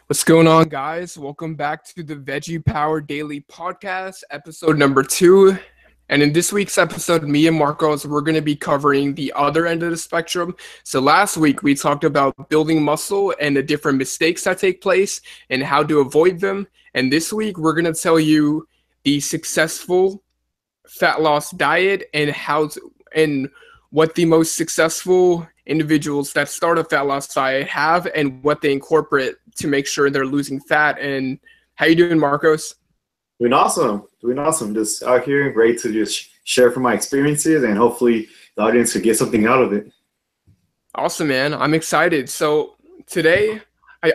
What's going on, guys? Welcome back to the Veggie Power Daily Podcast, episode number 2. And in this week's episode, me and Marcos, we're going to be covering the other end of the spectrum. So last week, we talked about building muscle and the different mistakes that take place and how to avoid them. And this week, we're going to tell you the successful fat loss diet and what the most successful individuals that start a fat loss diet have and what they incorporate to make sure they're losing fat. And how you doing, Marcos? Doing awesome. Just out here, ready to just share from my experiences, and hopefully the audience could get something out of it. Awesome, man. I'm excited. So today,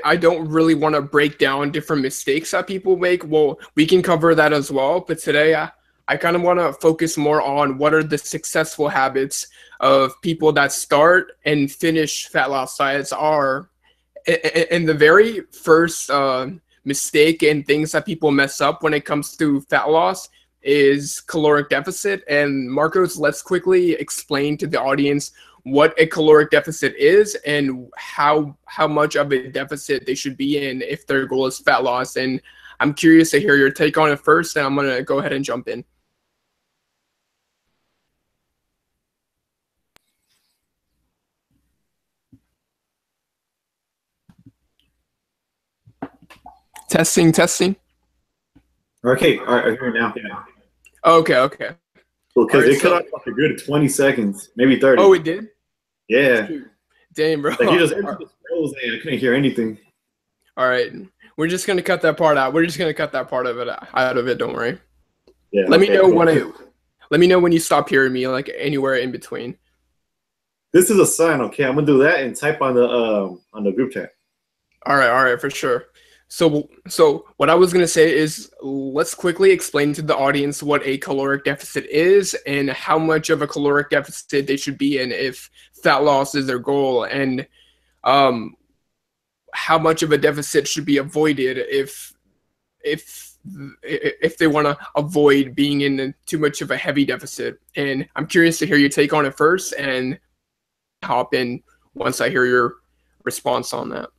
I don't really want to break down different mistakes that people make. Well, we can cover that as well. But today, I kind of want to focus more on what are the successful habits of people that start and finish fat loss diets are. And the very first mistake and things that people mess up when it comes to fat loss is caloric deficit. And Marcos, let's quickly explain to the audience what a caloric deficit is and how much of a deficit they should be in if their goal is fat loss. And I'm curious to hear your take on it first, and I'm going to go ahead and jump in. Testing. Okay, all right, I hear you now. Yeah. Okay. Because it cut off like a good 20 seconds, maybe 30. Oh, it did? Yeah. Damn, bro. Like you just froze and I couldn't hear anything. All right. We're just going to cut that part out. We're just going to cut that part of it out of it. Don't worry. Yeah. Let me know when you stop hearing me, like anywhere in between. This is a sign, okay? I'm gonna do that and type on the group chat. All right, for sure. So what I was going to say is let's quickly explain to the audience what a caloric deficit is and how much of a caloric deficit they should be in if fat loss is their goal, and how much of a deficit should be avoided if they want to avoid being in too much of a heavy deficit. And I'm curious to hear your take on it first and hop in once I hear your response on that.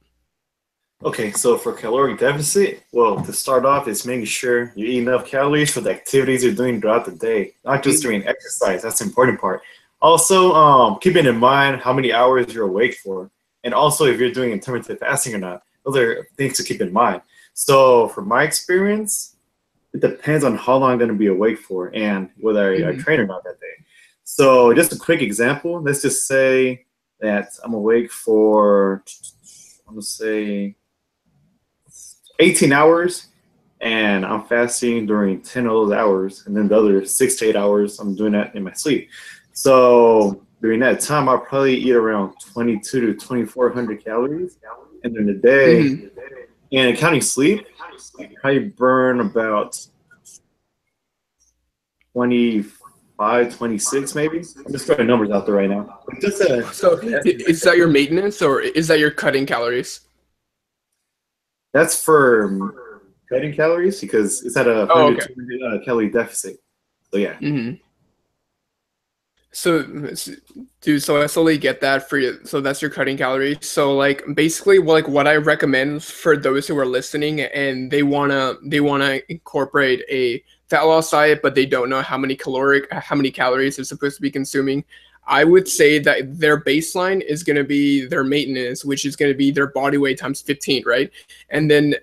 Okay, so for caloric deficit, well, to start off, it's making sure you eat enough calories for the activities you're doing throughout the day, not just during exercise. That's the important part. Also, keeping in mind how many hours you're awake for, and also if you're doing intermittent fasting or not. Those are things to keep in mind. So from my experience, it depends on how long I'm going to be awake for and whether I train or not that day. So just a quick example, let's just say that I'm awake for, I'm going to say, 18 hours, and I'm fasting during 10 of those hours, and then the other 6 to 8 hours I'm doing that in my sleep. So during that time, I'll probably eat around 22 to 2,400 calories, and during the day, and counting sleep, I probably burn about 25, 26 maybe. I'm just throwing numbers out there right now. So is that your maintenance or is that your cutting calories? That's for cutting calories because it's at a 100 calorie deficit. So yeah. So, dude, so I totally get that for you. So that's your cutting calories. So like basically like what I recommend for those who are listening and they wanna incorporate a fat loss diet, but they don't know how many calories they're supposed to be consuming. I would say that their baseline is going to be their maintenance, which is going to be their body weight times 15, right? And then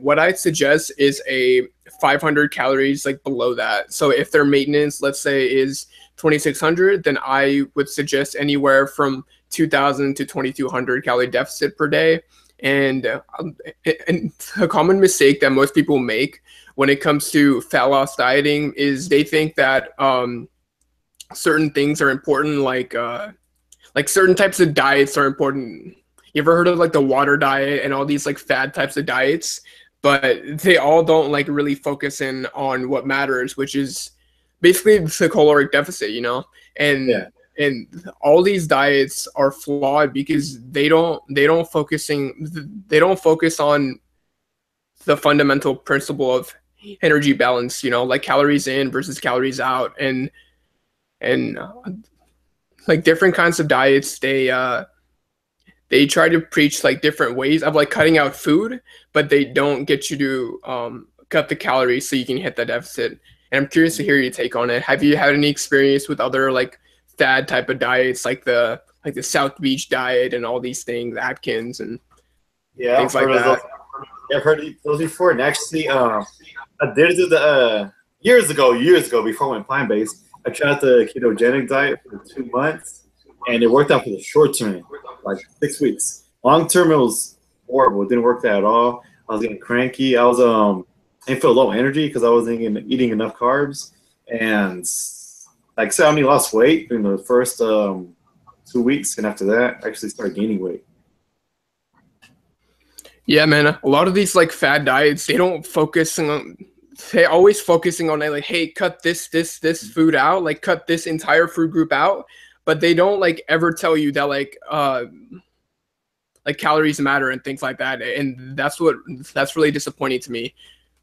what I suggest is a 500 calories like below that. So if their maintenance, let's say, is 2,600, then I would suggest anywhere from 2,000 to 2,200 calorie deficit per day. And a common mistake that most people make when it comes to fat loss dieting is they think that certain things are important, like certain types of diets are important. You ever heard of like the water diet and all these like fad types of diets? But they all don't like really focus in on what matters, which is basically the caloric deficit, you know? And all these diets are flawed because they don't focus on the fundamental principle of energy balance, you know, like calories in versus calories out, and like different kinds of diets, they they try to preach like different ways of like cutting out food, but they don't get you to cut the calories so you can hit the deficit. And I'm curious to hear your take on it. Have you had any experience with other like fad type of diets, like the South Beach diet and all these things, Atkins and Yeah, things I've like heard of those. that? Yeah, I've heard of those before. And actually, I did do the years ago before I went plant based. I tried the ketogenic diet for 2 months, and it worked out for the short term, like 6 weeks. Long term, it was horrible. It didn't work that at all. I was getting cranky. I feel low energy because I wasn't eating enough carbs, and like I said, I only lost weight in the first 2 weeks, and after that, I actually started gaining weight. Yeah, man. A lot of these like fad diets, they don't focus on. They always focusing on like, hey, cut this food out, like cut this entire food group out, but they don't like ever tell you that like calories matter and things like that, and that's really disappointing to me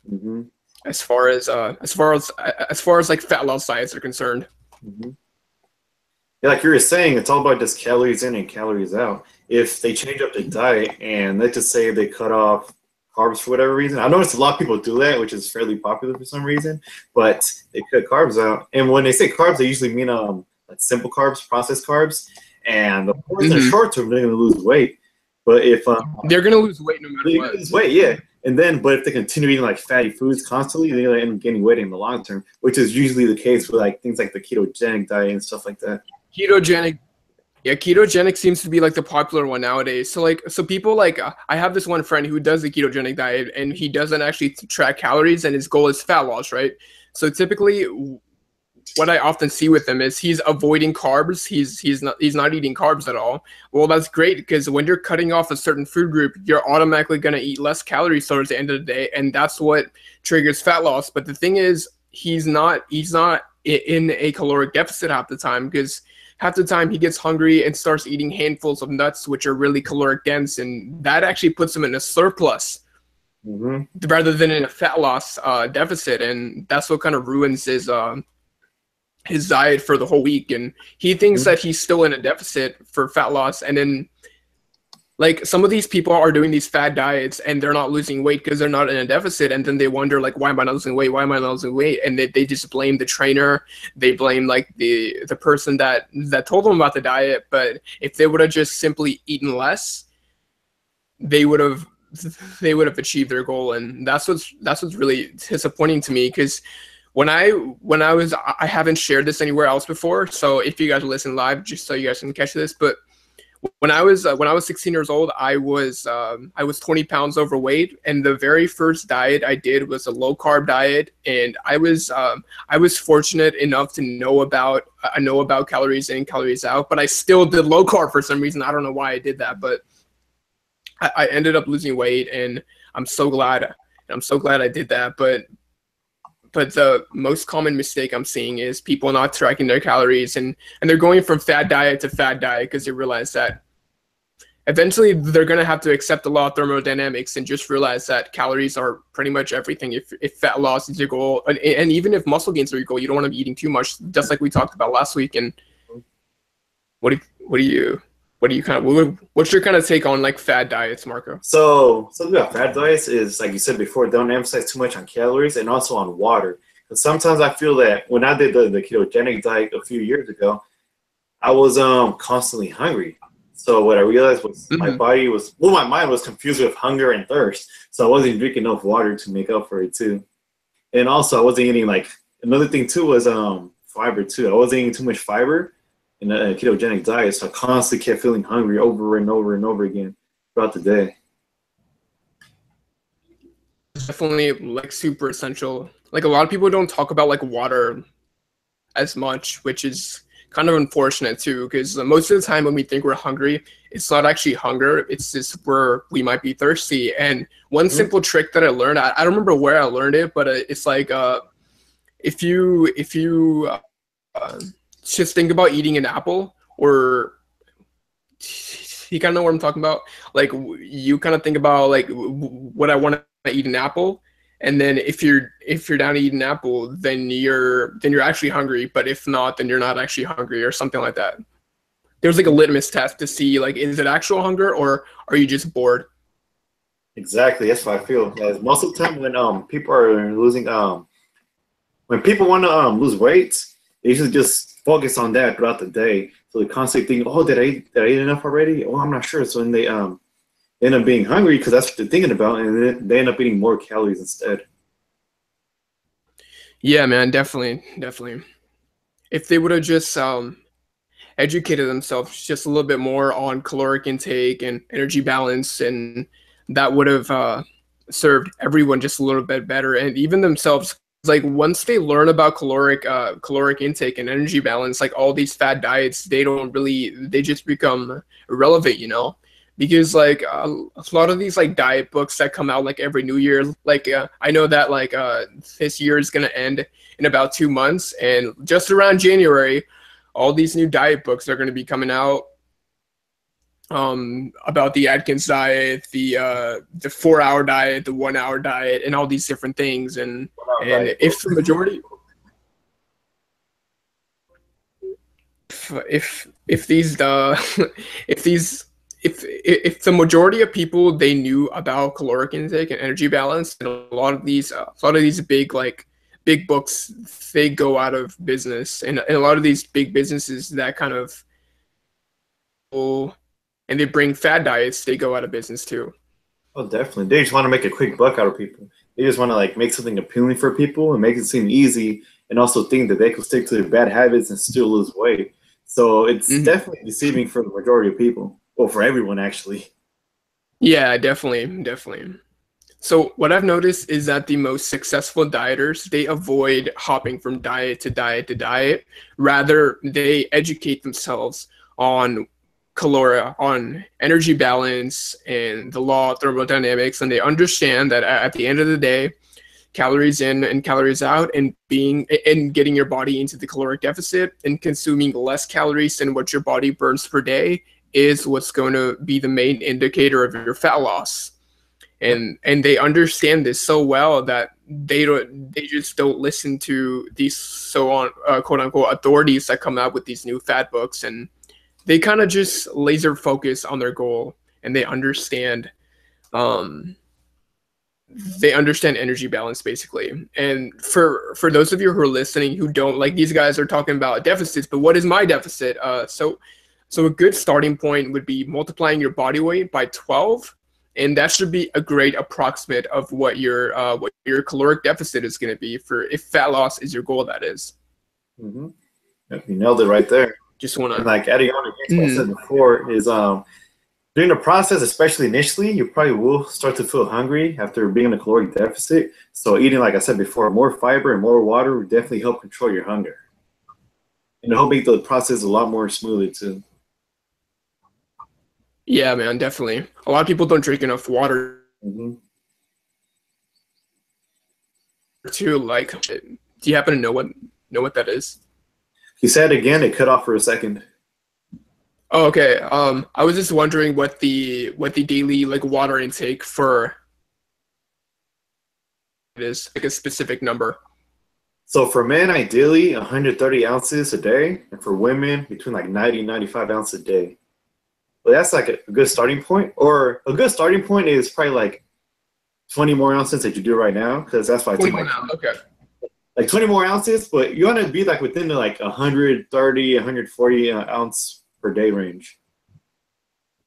Mm-hmm. as far as like fat loss diets are concerned. Mm-hmm. Yeah, like you were saying, it's all about just calories in and calories out. If they change up the diet and let's just say they cut off carbs for whatever reason, I noticed a lot of people do that, which is fairly popular for some reason, but they cut carbs out. And when they say carbs, they usually mean like simple carbs, processed carbs. And of course, in the short term, they're going to lose weight. But if They're gonna lose weight no matter they what. lose weight, yeah. But if they continue eating like fatty foods constantly, they're gonna end up gaining weight in the long term, which is usually the case with like things like the ketogenic diet and stuff like that. Ketogenic, yeah, ketogenic seems to be like the popular one nowadays. So people like I have this one friend who does the ketogenic diet, and he doesn't actually track calories, and his goal is fat loss, right? So typically, what I often see with him is he's avoiding carbs. He's not eating carbs at all. Well, that's great because when you're cutting off a certain food group, you're automatically going to eat less calories towards the end of the day, and that's what triggers fat loss. But the thing is, he's not in a caloric deficit half the time because half the time he gets hungry and starts eating handfuls of nuts, which are really caloric dense, and that actually puts him in a surplus Mm-hmm. rather than in a fat loss deficit, and that's what kind of ruins his diet for the whole week. And he thinks that he's still in a deficit for fat loss, and then like some of these people are doing these fad diets and they're not losing weight because they're not in a deficit, and then they wonder like, why am I not losing weight, why am I not losing weight? And they just blame the trainer, they blame like the person that told them about the diet. But if they would have just simply eaten less, they would have achieved their goal. And that's what's really disappointing to me, because I haven't shared this anywhere else before, so if you guys listen live, just so you guys can catch this, but when I was 16 years old, I was 20 pounds overweight, and the very first diet I did was a low carb diet, and I was fortunate enough to know about calories in, calories out, but I still did low carb for some reason. I don't know why I did that, but I ended up losing weight, and I'm so glad I did that. But the most common mistake I'm seeing is people not tracking their calories, and they're going from fad diet to fad diet because they realize that eventually they're going to have to accept the law of thermodynamics and just realize that calories are pretty much everything. If fat loss is your goal, and even if muscle gains are your goal, you don't want to be eating too much, just like we talked about last week. And what's your kind of take on like fad diets, Marco? So something about fad diets is, like you said before, don't emphasize too much on calories and also on water. Because sometimes I feel that when I did the ketogenic diet a few years ago, I was constantly hungry. So what I realized was my mind was confused with hunger and thirst. So I wasn't drinking enough water to make up for it too. And also I wasn't eating another thing too was fiber too. I wasn't eating too much fiber in a ketogenic diet, so I constantly kept feeling hungry over and over and over again throughout the day. Definitely like super essential. Like a lot of people don't talk about like water as much, which is kind of unfortunate too, because most of the time when we think we're hungry, it's not actually hunger, it's just we might be thirsty. And one simple trick that I learned, I don't remember where I learned it, but it's like if you just think about eating an apple, or you kind of know what I'm talking about. Like you kind of think about like, what I want to eat an apple, and then if you're down to eat an apple, then you're actually hungry. But if not, then you're not actually hungry, or something like that. there's like a litmus test to see like is it actual hunger or are you just bored? Exactly. That's what I feel. As most of the time when people are losing when people want to lose weight, they usually just focus on that throughout the day. So they constantly think, oh, did I eat enough already? Oh, I'm not sure. So then they end up being hungry because that's what they're thinking about, and then they end up eating more calories instead. Yeah, man, definitely, definitely. If they would have just educated themselves just a little bit more on caloric intake and energy balance, and that would have served everyone just a little bit better, and even themselves. Like once they learn about caloric intake and energy balance, like all these fad diets, they just become irrelevant, because like a lot of these like diet books that come out like every new year, like I know that like this year is gonna end in about 2 months, and just around January all these new diet books are going to be coming out about the Atkins diet, the 4 hour diet, the 1 hour diet, and all these different things. And if the majority, if these if these if the majority of people they knew about caloric intake and energy balance, and a lot of these big books they go out of business, and a lot of these big businesses that kind of and they bring fad diets, they go out of business too. Oh, definitely. They just want to make a quick buck out of people. They just want to like make something appealing for people and make it seem easy, and also think that they can stick to their bad habits and still lose weight. So it's Mhm. definitely deceiving for the majority of people, or for everyone actually. Yeah, definitely, definitely. So what I've noticed is that the most successful dieters, they avoid hopping from diet to diet to diet. Rather, they educate themselves on on energy balance and the law of thermodynamics, and they understand that at the end of the day, calories in and calories out, and getting your body into the caloric deficit and consuming less calories than what your body burns per day is what's going to be the main indicator of your fat loss. Yep. And they understand this so well that they just don't listen to these so on quote unquote authorities that come out with these new fat books, and they kind of just laser focus on their goal, and um they understand energy balance basically. And for those of you who are listening who don't, like, these guys are talking about deficits, but what is my deficit? So a good starting point would be multiplying your body weight by 12, and that should be a great approximate of what your caloric deficit is going to be for if fat loss is your goal. That is. Mm-hmm. Yep, you nailed it right there. Just want And to. like adding on against what I Mm, said before is during the process, especially initially, you probably will start to feel hungry after being in a caloric deficit. So eating, like I said before, more fiber and more water will definitely help control your hunger. And it'll make the process a lot more smoother too. yeah, man, definitely. A lot of people don't drink enough water Mm-hmm. too. Like, do you happen to know what that is? You said again, it cut off for a second. Oh, okay. I was just wondering what the daily like water intake for it is, like a specific number. So for men, ideally 130 ounces a day, and for women, between like 90 and 95 ounces a day. But that's like a good starting point. Or a good starting point is probably like 20 more ounces that you do right now, because that's why I took 21 my now. Okay. like 20 more ounces. But you want to be like within the like 130, 140 ounce per day range.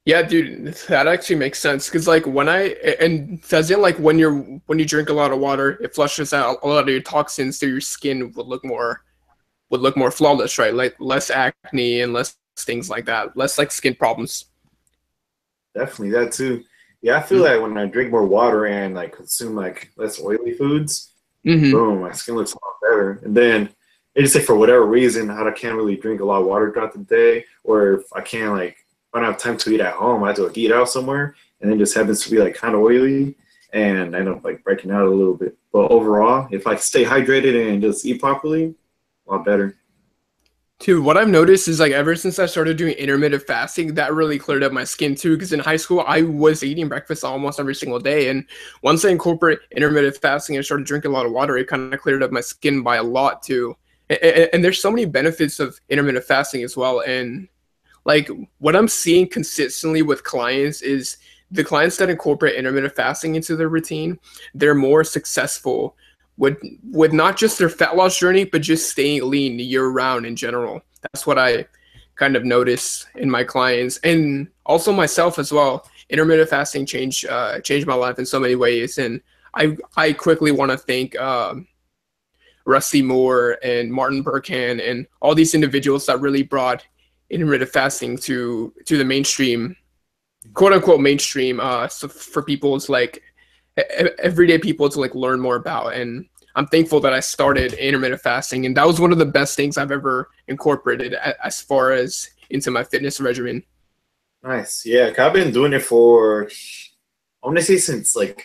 Yeah, dude, that actually makes sense because like when I and does it like when you drink a lot of water, it flushes out a lot of your toxins, so your skin would look more flawless, right? Like less acne and less things like that, less like skin problems. Definitely that too. Yeah, I feel like when I drink more water and like consume like less oily foods, Mm-hmm. boom, my skin looks a lot better. And then it's just like for whatever reason, I can't really drink a lot of water throughout the day, or if I can't like if I don't have time to eat at home, I have to like eat out somewhere, and it just happens to be like kind of oily, and I end up like breaking out a little bit. But overall, if I stay hydrated and just eat properly, a lot better. Dude, what I've noticed is like ever since I started doing intermittent fasting, that really cleared up my skin too. Because in high school, I was eating breakfast almost every single day, and once I incorporate intermittent fasting and started drinking a lot of water, it kind of cleared up my skin by a lot too. And there's so many benefits of intermittent fasting as well. And like what I'm seeing consistently with clients is the clients that incorporate intermittent fasting into their routine, they're more successful with not just their fat loss journey, but just staying lean year round in general. That's what I kind of notice in my clients and also myself as well. Intermittent fasting changed my life in so many ways, and I quickly want to thank Rusty Moore and Martin Burkhan and all these individuals that really brought intermittent fasting to the mainstream, quote unquote mainstream, so for people it's like everyday people to like learn more about. And I'm thankful that I started intermittent fasting, and that was one of the best things I've ever incorporated as far as into my fitness regimen. Nice. Yeah, 'cause I've been doing it for, I want to say since like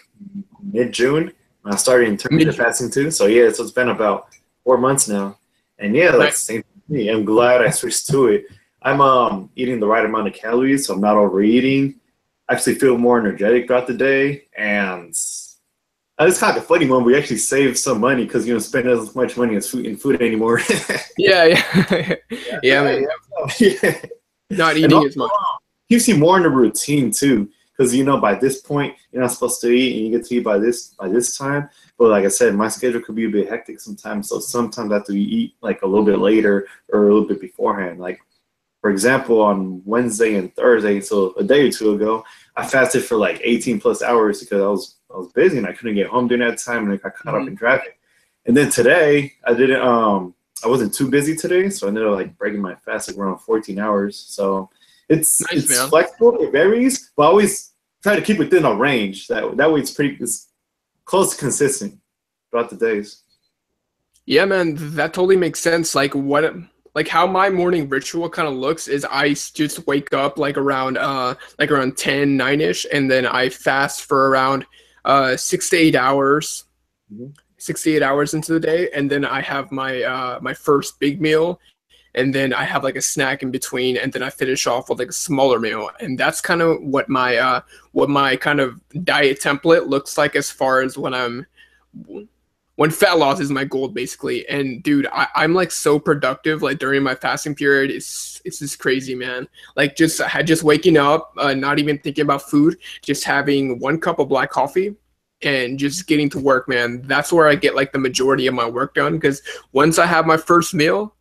mid-June. I started intermittent fasting too. So yeah, so it's been about 4 months now. And yeah, like Nice. same for me. I'm glad I switched to it. I'm eating the right amount of calories, so I'm not overeating. I actually feel more energetic throughout the day, and it's kind of a funny one. We actually save some money because you don't spend as much money as food in food anymore. Yeah, yeah. Yeah, man. Yeah. Not And eating also, as much. keeps you more in a routine too, because by this point you're not supposed to eat, and you get to eat by this time. But like I said, my schedule could be a bit hectic sometimes, so sometimes I have to eat like a little bit later or a little bit beforehand. Like for example, on Wednesday and Thursday, so a day or two ago, I fasted for like 18 plus hours because I was busy and I couldn't get home during that time, and I got caught up in traffic. And then today I didn't I wasn't too busy today, so I ended up like breaking my fast like around 14 hours. So Nice, it's man. flexible, it varies, but I always try to keep within a range. That way it's close to consistent throughout the days. Yeah, man, that totally makes sense. Like how my morning ritual kind of looks is just wake up like around 10, 9-ish, and then I fast for around 6 to 8 hours, Mhm. 6 to 8 hours into the day, and then I have my first big meal, and then I have like a snack in between, and then I finish off with like a smaller meal. And that's kind of what my kind of diet template looks like as far as when fat loss is my goal basically. And dude, I'm like so productive like during my fasting period. It's just crazy, man. Like just waking up, not even thinking about food, just having 1 cup of black coffee and just getting to work, man. That's where I get like the majority of my work done, because once I have my first meal,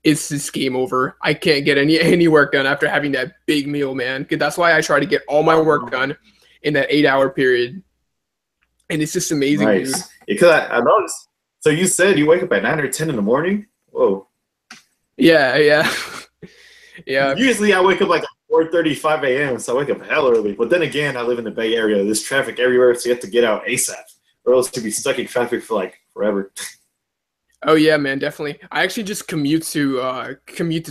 it's just game over. I can't get any work done after having that big meal, man. 'Cause that's why I try to get all my work done in that 8 hour period. And it's just amazing, dude. Nice. Because I noticed. So you said you wake up at 9 or 10 in the morning. Whoa. Yeah, yeah. Yeah. Usually I wake up like at 4:35 a.m. So I wake up hell early. But then again, I live in the Bay Area. There's traffic everywhere, so you have to get out ASAP, or else you'll be stuck in traffic for like forever. Oh yeah, man, definitely. I actually just commute to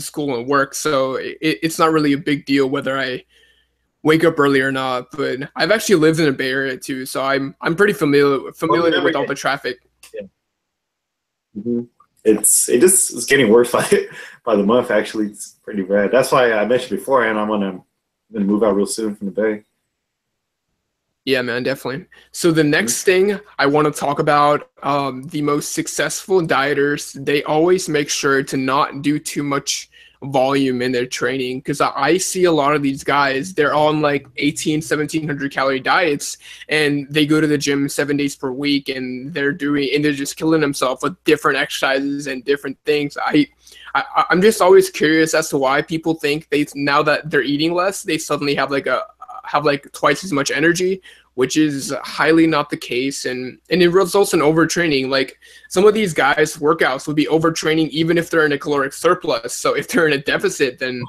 school and work, so it's not really a big deal whether I wake up early or not. But I've actually lived in the Bay Area too, so I'm pretty familiar Well, you familiar never with all get. the traffic. Yeah. It's getting worse by the month. Actually, it's pretty bad. That's why I mentioned beforehand I'm gonna move out real soon from the Bay. Yeah, man, definitely. So the next thing I want to talk about, the most successful dieters, they always make sure to not do too much volume in their training, because I see a lot of these guys, they're on like 1,700 calorie diets, and they go to the gym 7 days per week, and they're just killing themselves with different exercises and different things. I'm just always curious as to why people think now that they're eating less, they suddenly have like twice as much energy, which is highly not the case. And it results in overtraining. Like some of these guys workouts would be overtraining even if they're in a caloric surplus. So if they're in a deficit, then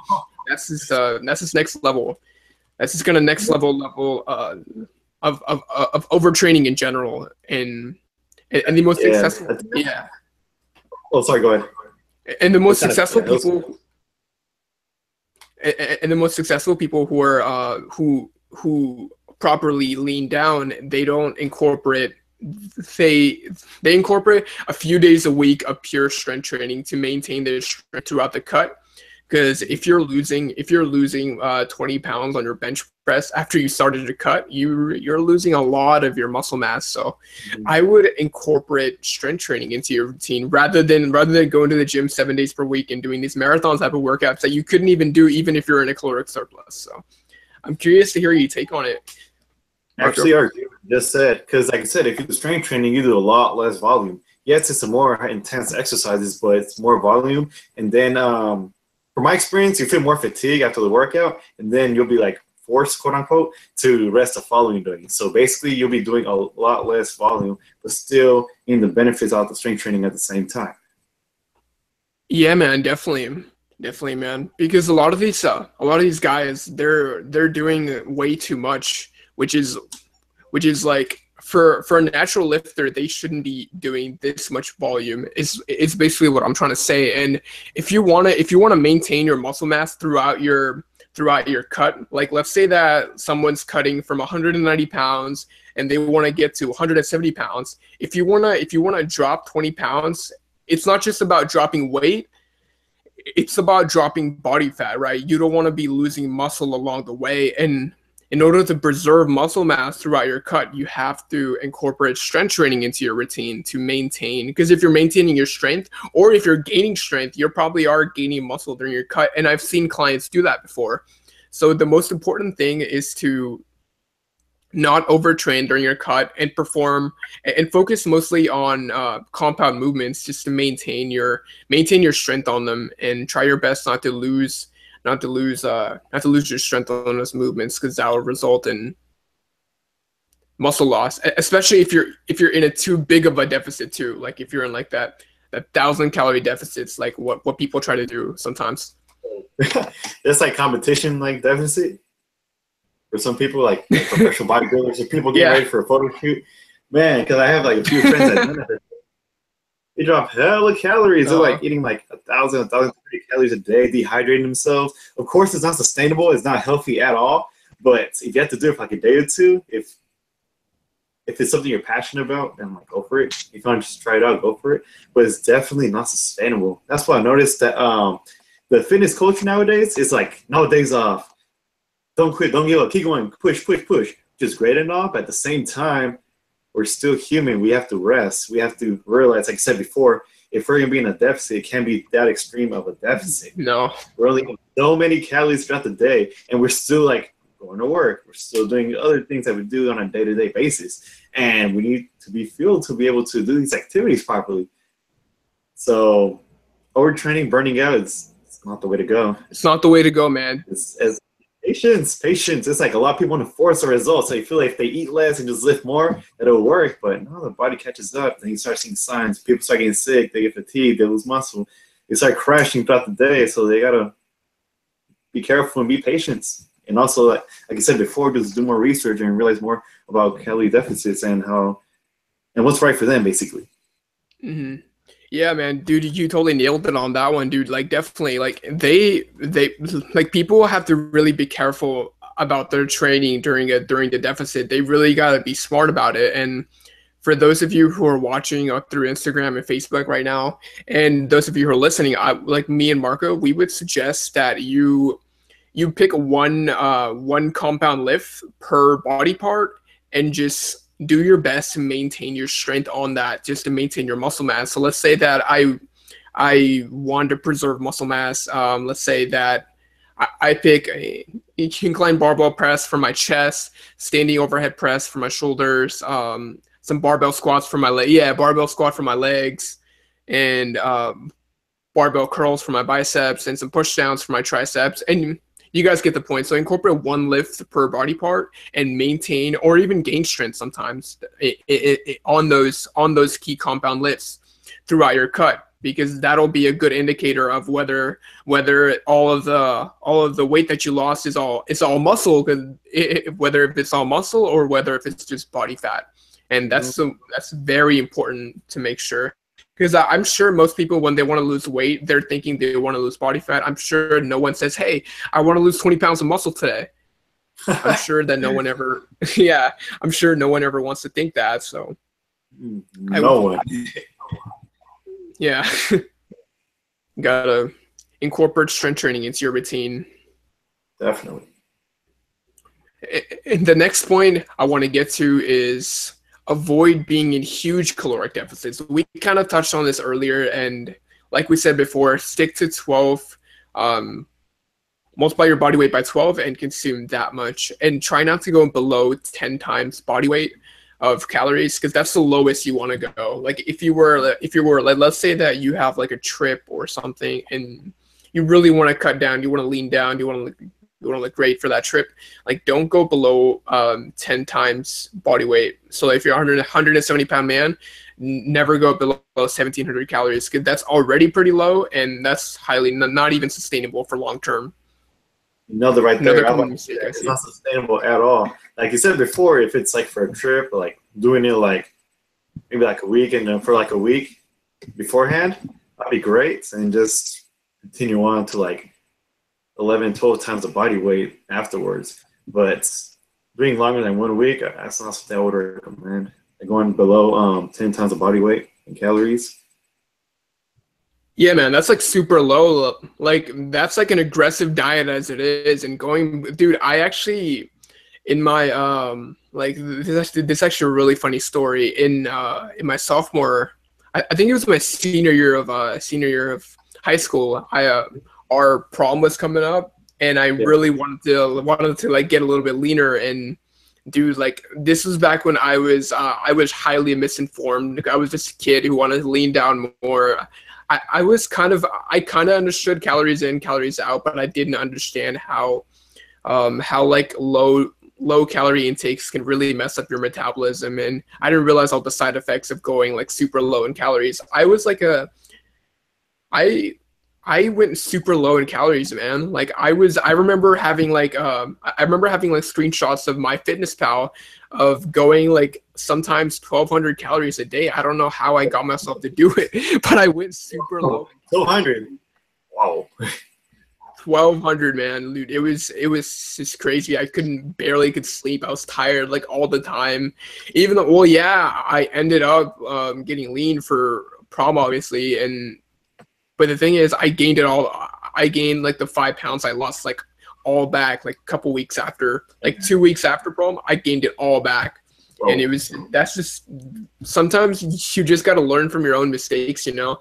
that's just next level. That's just gonna next level of overtraining in general. And the most Yeah. successful, yeah, Oh, sorry. Go ahead. and the most That's kind of successful yeah. That was people and the most successful people who are who properly lean down, they don't incorporate they incorporate a few days a week of pure strength training to maintain their strength throughout the cut. Because if you're losing 20 pounds on your bench press after you started to cut, you're losing a lot of your muscle mass. So I would incorporate strength training into your routine rather than going to the gym 7 days per week and doing these marathon type of workouts that you couldn't even do even if you're in a caloric surplus. So I'm curious to hear your take on it, Marco. Actually, Art, you just said, because like I said, if you do strength training, you do a lot less volume. Yes, it's a more intense exercises, but it's more volume. And then, from my experience, you feel more fatigue after the workout, and then you'll be like forced, quote unquote, to rest the following day. So basically, you'll be doing a lot less volume, but still in the benefits of the strength training at the same time. Yeah, man, definitely, man. Because a lot of these guys, they're doing way too much, which is like for a natural lifter, they shouldn't be doing this much volume. Is basically what I'm trying to say. And if you wanna maintain your muscle mass throughout your cut, like let's say that someone's cutting from 190 pounds and they want to get to 170 pounds. If you wanna drop 20 pounds, it's not just about dropping weight. It's about dropping body fat, right? You don't want to be losing muscle along the way. And in order to preserve muscle mass throughout your cut, you have to incorporate strength training into your routine to maintain. Because if you're maintaining your strength, or if you're gaining strength, you probably are gaining muscle during your cut. And I've seen clients do that before. So the most important thing is to not overtrain during your cut and perform and focus mostly on compound movements just to maintain your strength on them, and try your best not to lose your strength on those movements, because that will result in muscle loss, especially if you're in a too big of a deficit too, like if you're in like that 1,000-calorie deficits, like what people try to do sometimes. It's like competition like deficit for some people, like professional bodybuilders or people getting ready for a photo shoot. Man, because I have like a few friends that do that. They drop hella calories. They're like eating like 1,030 calories a day, dehydrating themselves. Of course, it's not sustainable. It's not healthy at all. But if you have to do it for like a day or two, if it's something you're passionate about, then like go for it. If you want to just try it out, go for it. But it's definitely not sustainable. That's why I noticed that the fitness culture nowadays is like, no days off. Don't quit. Don't give up. Keep going. Push, push, push. Just great and all. But at the same time, we're still human. We have to rest. We have to realize, like I said before, if we're going to be in a deficit, it can't be that extreme of a deficit. No. We're only eating so many calories throughout the day, and we're still like going to work. We're still doing other things that we do on a day-to-day basis. And we need to be fueled to be able to do these activities properly. So overtraining, burning out, it's not the way to go. It's not the way to go, man. It's patience. It's like a lot of people want to force a result. So you feel like if they eat less and just lift more, that it'll work. But no, the body catches up. Then you start seeing signs. People start getting sick. They get fatigued. They lose muscle. They start crashing throughout the day. So they got to be careful and be patient. And also, like I said before, just do more research and realize more about calorie deficits and what's right for them, basically. Mm-hmm. Yeah, man, dude, you totally nailed it on that one, dude. Like, definitely, like they like people have to really be careful about their training during the deficit. They really gotta be smart about it. And for those of you who are watching through Instagram and Facebook right now, and those of you who are listening, like me and Marco, we would suggest that you pick one compound lift per body part and just do your best to maintain your strength on that, just to maintain your muscle mass. So let's say that I want to preserve muscle mass. Let's say that I pick a incline barbell press for my chest, standing overhead press for my shoulders, some barbell squats for my barbell squat for my legs, and barbell curls for my biceps, and some push downs for my triceps. And you guys get the point. So incorporate one lift per body part and maintain or even gain strength sometimes on those key compound lifts throughout your cut, because that'll be a good indicator of whether all of the weight that you lost is all muscle, whether if it's all muscle or whether if it's just body fat. And that's very important to make sure. Because I'm sure most people, when they want to lose weight, they're thinking they want to lose body fat. I'm sure no one says, hey, I want to lose 20 pounds of muscle today. I'm sure that no one ever, I'm sure no one ever wants to think that. So, no one. Yeah. Gotta incorporate strength training into your routine. Definitely. And the next point I want to get to is avoid being in huge caloric deficits. We kind of touched on this earlier, and like we said before, stick to 12. Um, Multiply your body weight by 12 and consume that much, and try not to go below 10 times body weight of calories, because that's the lowest you want to go. Like if you were like, let's say that you have like a trip or something and you really want to cut down, you want to lean down, you want to look great for that trip, like don't go below 10 times body weight. So if you're a 170-pound man, never go below 1,700 calories, because that's already pretty low, and that's highly not even sustainable for long term. Another right Another there. common mistake I It's see. not sustainable at all. Like you said before, if it's like for a trip, like doing it like maybe like a week and then for like a week beforehand, that'd be great. And just continue on to like 11, 12 times the body weight afterwards. But doing longer than 1 week, that's not something I would recommend. Like going below 10 times the body weight in calories. Yeah, man, that's like super low. Like that's like an aggressive diet as it is. And going, dude, I actually in my like this actually a really funny story. In my sophomore, I think it was my senior year of high school. I Our prom was coming up, and I Yeah. really wanted to like get a little bit leaner. And dude, like this was back when I was highly misinformed. Like, I was just a kid who wanted to lean down more. I kind of understood calories in, calories out, but I didn't understand how like low calorie intakes can really mess up your metabolism, and I didn't realize all the side effects of going like super low in calories. I I went super low in calories, man. Like I remember having like screenshots of my fitness pal of going like sometimes 1,200 calories a day. I don't know how I got myself to do it, but I went super Oh, low. 200. Wow. 1,200, man, dude. It was just crazy. I barely could sleep. I was tired like all the time. Even though, well, yeah, I ended up getting lean for prom, obviously, and but the thing is, I gained it all. I gained like the 5 pounds I lost like all back like a couple weeks after, like 2 weeks after prom. I gained it all back, and Whoa. that's just sometimes you just got to learn from your own mistakes, you know.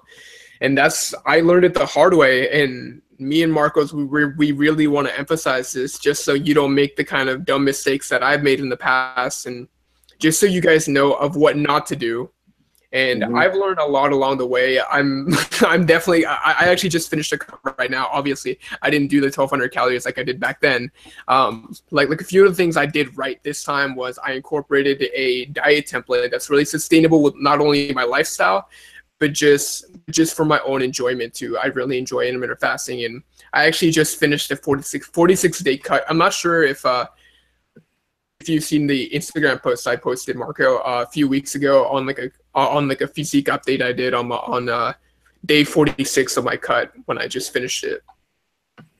And that's I learned it the hard way. And me and Marcos, we really want to emphasize this, just so you don't make the kind of dumb mistakes that I've made in the past, and just so you guys know of what not to do. And Mhm. I've learned a lot along the way. I'm definitely. I actually just finished a cut right now. Obviously, I didn't do the 1,200 calories like I did back then. Like a few of the things I did right this time was I incorporated a diet template that's really sustainable with not only my lifestyle, but just for my own enjoyment too. I really enjoy intermittent fasting, and I actually just finished a 46 day cut. I'm not sure if you've seen the Instagram post I posted, Marco, a few weeks ago on like a physique update I did on day 46 of my cut when I just finished it.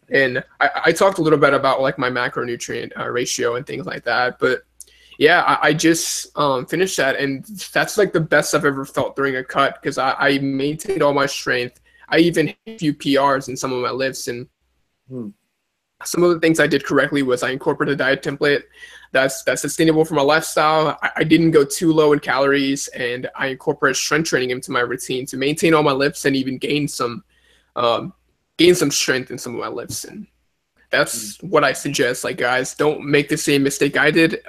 And I talked a little bit about like my macronutrient ratio and things like that. But yeah, I just finished that, and that's like the best I've ever felt during a cut, because I maintained all my strength. I even hit a few PRs in some of my lifts, and Hmm. some of the things I did correctly was I incorporated a diet template that's sustainable for my lifestyle. I didn't go too low in calories, and I incorporated strength training into my routine to maintain all my lifts and even um, gain some strength in some of my lifts. And that's what I suggest. Like, guys, don't make the same mistake I did.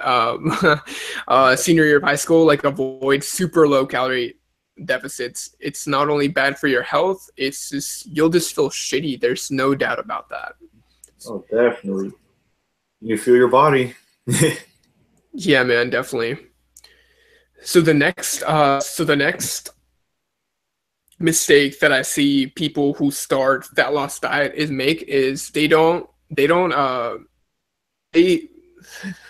Senior year of high school, like avoid super low calorie deficits. It's not only bad for your health, it's just you'll just feel shitty. There's no doubt about that. Oh, definitely. You feel your body. Yeah, man, definitely. So the next mistake that I see people who start fat loss diet is make is they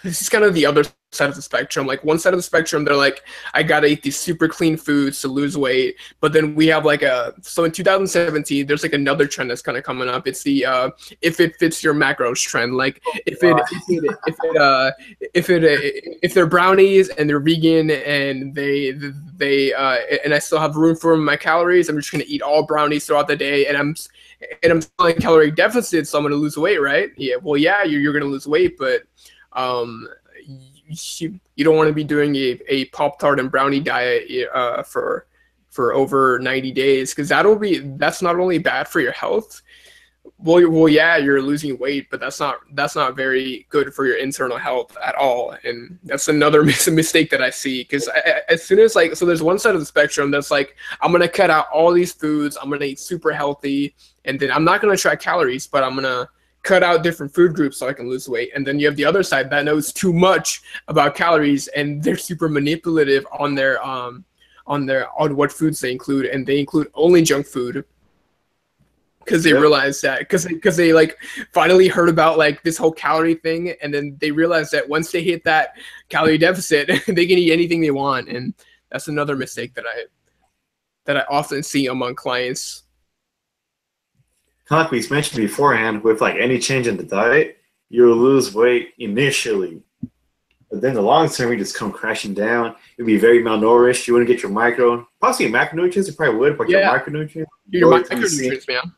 this is kind of the other side of the spectrum. Like one side of the spectrum, they're like, I gotta eat these super clean foods to lose weight. But then we have like so in 2017, there's like another trend that's kind of coming up. It's the if it fits your macros trend. Like if they're brownies and they're vegan and they and I still have room for my calories, I'm just gonna eat all brownies throughout the day, and I'm still in calorie deficit, so I'm gonna lose weight, right? Yeah, well, yeah, you're gonna lose weight, but You don't want to be doing a Pop-Tart and brownie diet for over 90 days, because that's not only bad for your health. Well, yeah, you're losing weight, but that's not very good for your internal health at all, and that's another mistake that I see. Because as soon as like, so there's one side of the spectrum that's like, I'm gonna cut out all these foods, I'm gonna eat super healthy, and then I'm not gonna track calories, but I'm gonna cut out different food groups so I can lose weight. And then you have the other side that knows too much about calories, and they're super manipulative on on what foods they include, and they include only junk food because they Yep. realize that because they like finally heard about like this whole calorie thing, and then they realize that once they hit that calorie deficit, they can eat anything they want, and that's another mistake that I often see among clients. Kind of like we mentioned beforehand, with like any change in the diet, you'll lose weight initially. But then the long term, you just come crashing down. You'll be very malnourished. You wouldn't get your possibly macronutrients, you probably would, but your Yeah, micronutrients, your micronutrients, man.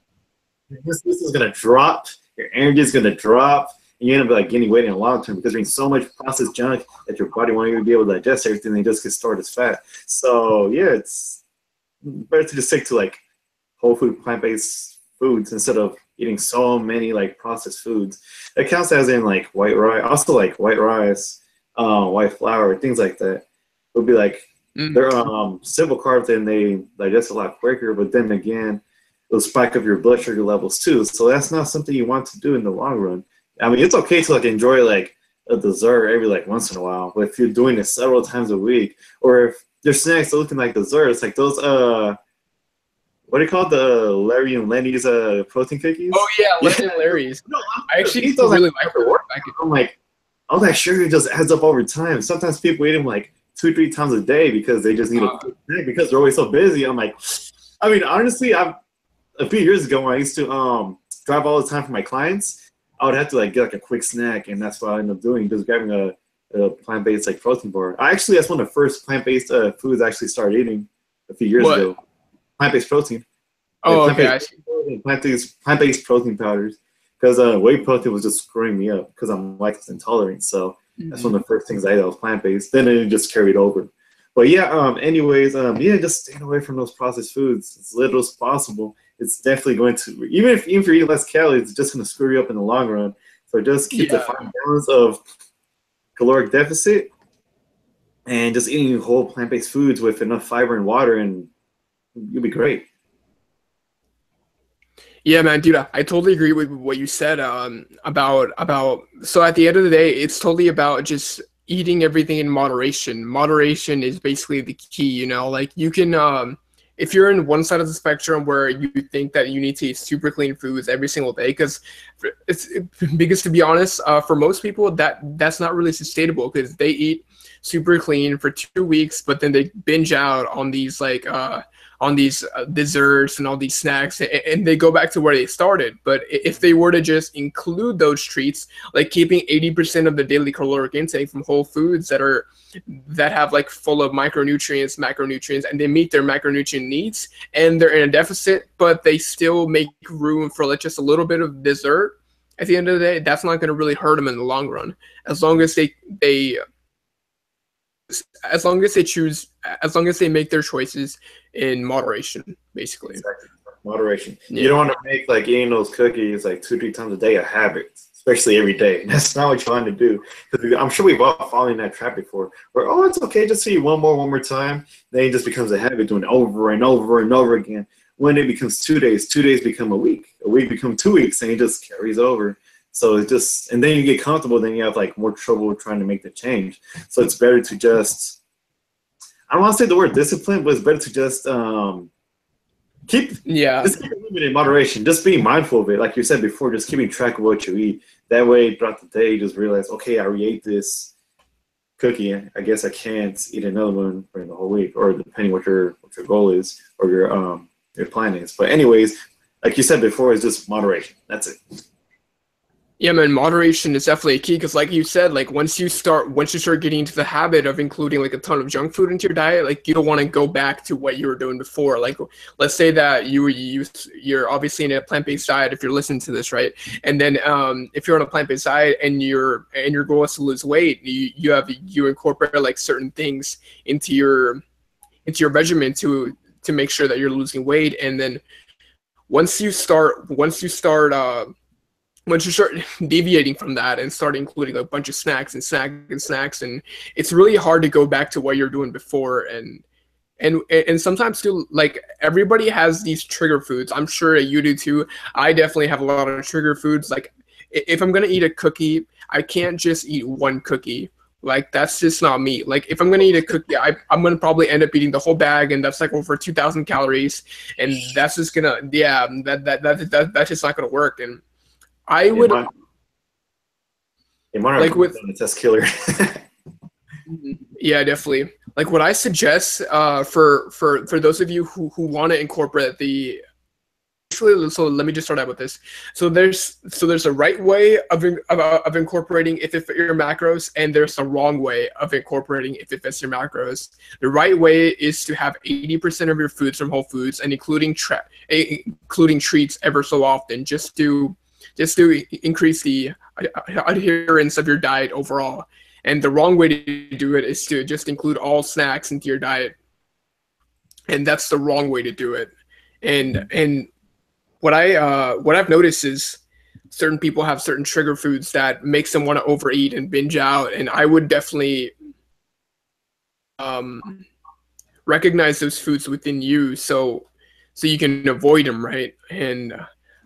this is gonna drop. Your energy is gonna drop. And you end up like gaining weight in the long term because you're eating so much processed junk that your body won't even be able to digest everything. They just get stored as fat. So yeah, it's better to just stick to like whole food, plant-based foods instead of eating so many like processed foods. It counts as in like white rice, also like white rice, white flour, things like that. Would be like they're simple carbs and they digest a lot quicker. But then again, it'll spike up your blood sugar levels too. So that's not something you want to do in the long run. I mean, it's okay to like enjoy like a dessert every like once in a while, but if you're doing it several times a week, or if your snacks are looking like desserts, like those what do you call it? The Larry and Lenny's protein cookies? Oh yeah, Larry and Larry's. No, I actually eat those really like like after them. work. I'm like, all that sugar just adds up over time. Sometimes people eat them like 2-3 times a day because they just need a quick snack because they're always so busy. I'm like, I mean, honestly, a few years ago when I used to drive all the time for my clients, I would have to like get like a quick snack, and that's what I ended up doing, just grabbing a plant-based like protein bar. That's one of the first plant-based foods I actually started eating a few years ago. Plant-based protein. Oh, Like, okay. I see. plant-based protein powders, because whey protein was just screwing me up because I'm lactose intolerant. So that's one of the first things I ate that was plant-based. Then it just carried over. But yeah, anyways, yeah, just staying away from those processed foods as little as possible. It's definitely going to, even if you're eating less calories, it's just going to screw you up in the long run. So just keep the fine balance of caloric deficit and just eating whole plant-based foods with enough fiber and water, and you'll be great. Yeah, man, dude, I totally agree with what you said about. So at the end of the day, it's totally about just eating everything in moderation. Moderation is basically the key, you know. Like you can, if you're in one side of the spectrum where you think that you need to eat super clean foods every single day, because to be honest, for most people that's not really sustainable, because they eat super clean for 2 weeks, but then they binge out on these desserts and all these snacks, and they go back to where they started. But if they were to just include those treats, like keeping 80% of the daily caloric intake from whole foods that have like full of micronutrients, macronutrients, and they meet their macronutrient needs, and they're in a deficit, but they still make room for like just a little bit of dessert, at the end of the day, that's not going to really hurt them in the long run, as long as they as long as they make their choices in moderation, basically. Exactly. Moderation. Yeah. You don't want to make like eating those cookies like 2-3 times a day a habit, especially every day. That's not what you want to do. Because I'm sure we've all fallen in that trap before, where it's okay just to eat one more time. Then it just becomes a habit, doing it over and over and over again. When it becomes 2 days, 2 days become a week becomes 2 weeks, and it just carries over. So it just, and then you get comfortable, then you have like more trouble trying to make the change. So it's better to just, I don't want to say the word discipline, but it's better to just keep it limited in moderation. Just being mindful of it, like you said before, just keeping track of what you eat. That way, throughout the day, you just realize, okay, I re-ate this cookie. I guess I can't eat another one during the whole week, or depending what your goal is or your plan is. But anyways, like you said before, it's just moderation. That's it. Yeah, man, moderation is definitely a key because, like you said, like once you start getting into the habit of including like a ton of junk food into your diet, like you don't want to go back to what you were doing before. Like, let's say that you're obviously in a plant-based diet if you're listening to this, right? And then if you're on a plant-based diet and your goal is to lose weight, you incorporate like certain things into your regimen to make sure that you're losing weight, and then once you start deviating from that and start including a bunch of snacks, and it's really hard to go back to what you're doing before. And sometimes too, like everybody has these trigger foods. I'm sure you do too. I definitely have a lot of trigger foods. Like if I'm gonna eat a cookie, I can't just eat one cookie. Like that's just not me. Like if I'm gonna eat a cookie, I'm gonna probably end up eating the whole bag, and that's like over 2,000 calories, and that's just gonna that's just not gonna work. And I It would might, it might like have with been a test killer. yeah, definitely. Like what I suggest for those of you who want to incorporate the actually, so let me just start out with this. So there's a right way of incorporating if it fits your macros, and there's a wrong way of incorporating if it fits your macros. The right way is to have 80% of your foods from whole foods, and including treats ever so often, just to increase the adherence of your diet overall. And the wrong way to do it is to just include all snacks into your diet, and that's the wrong way to do it. And what I've noticed is certain people have certain trigger foods that makes them want to overeat and binge out, and I would definitely um, recognize those foods within you, so you can avoid them, right? And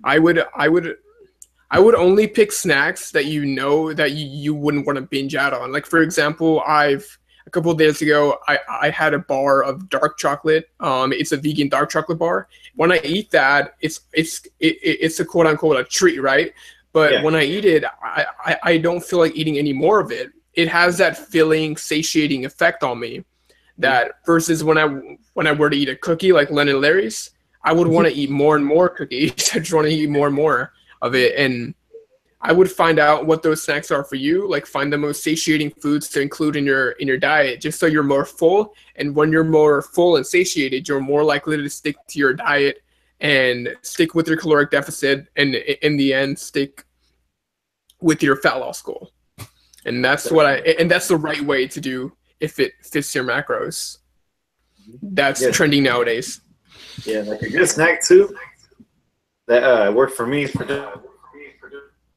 I would only pick snacks that you know that you wouldn't want to binge out on. Like for example, I've a couple of days ago, I had a bar of dark chocolate. It's a vegan dark chocolate bar. When I eat that, it's a quote unquote a treat, right? But Yeah. when I eat it, I don't feel like eating any more of it. It has that filling, satiating effect on me. That versus when I were to eat a cookie like Len and Larry's, I would want to eat more and more cookies. I just want to eat more and more of it. And I would find out what those snacks are for you, like find the most satiating foods to include in your diet, just so you're more full. And when you're more full and satiated, you're more likely to stick to your diet and stick with your caloric deficit, and in the end, stick with your fat loss goal. And that's the right way to do if it fits your macros. That's Yeah. trending nowadays. Yeah, like a good snack too. That worked for me.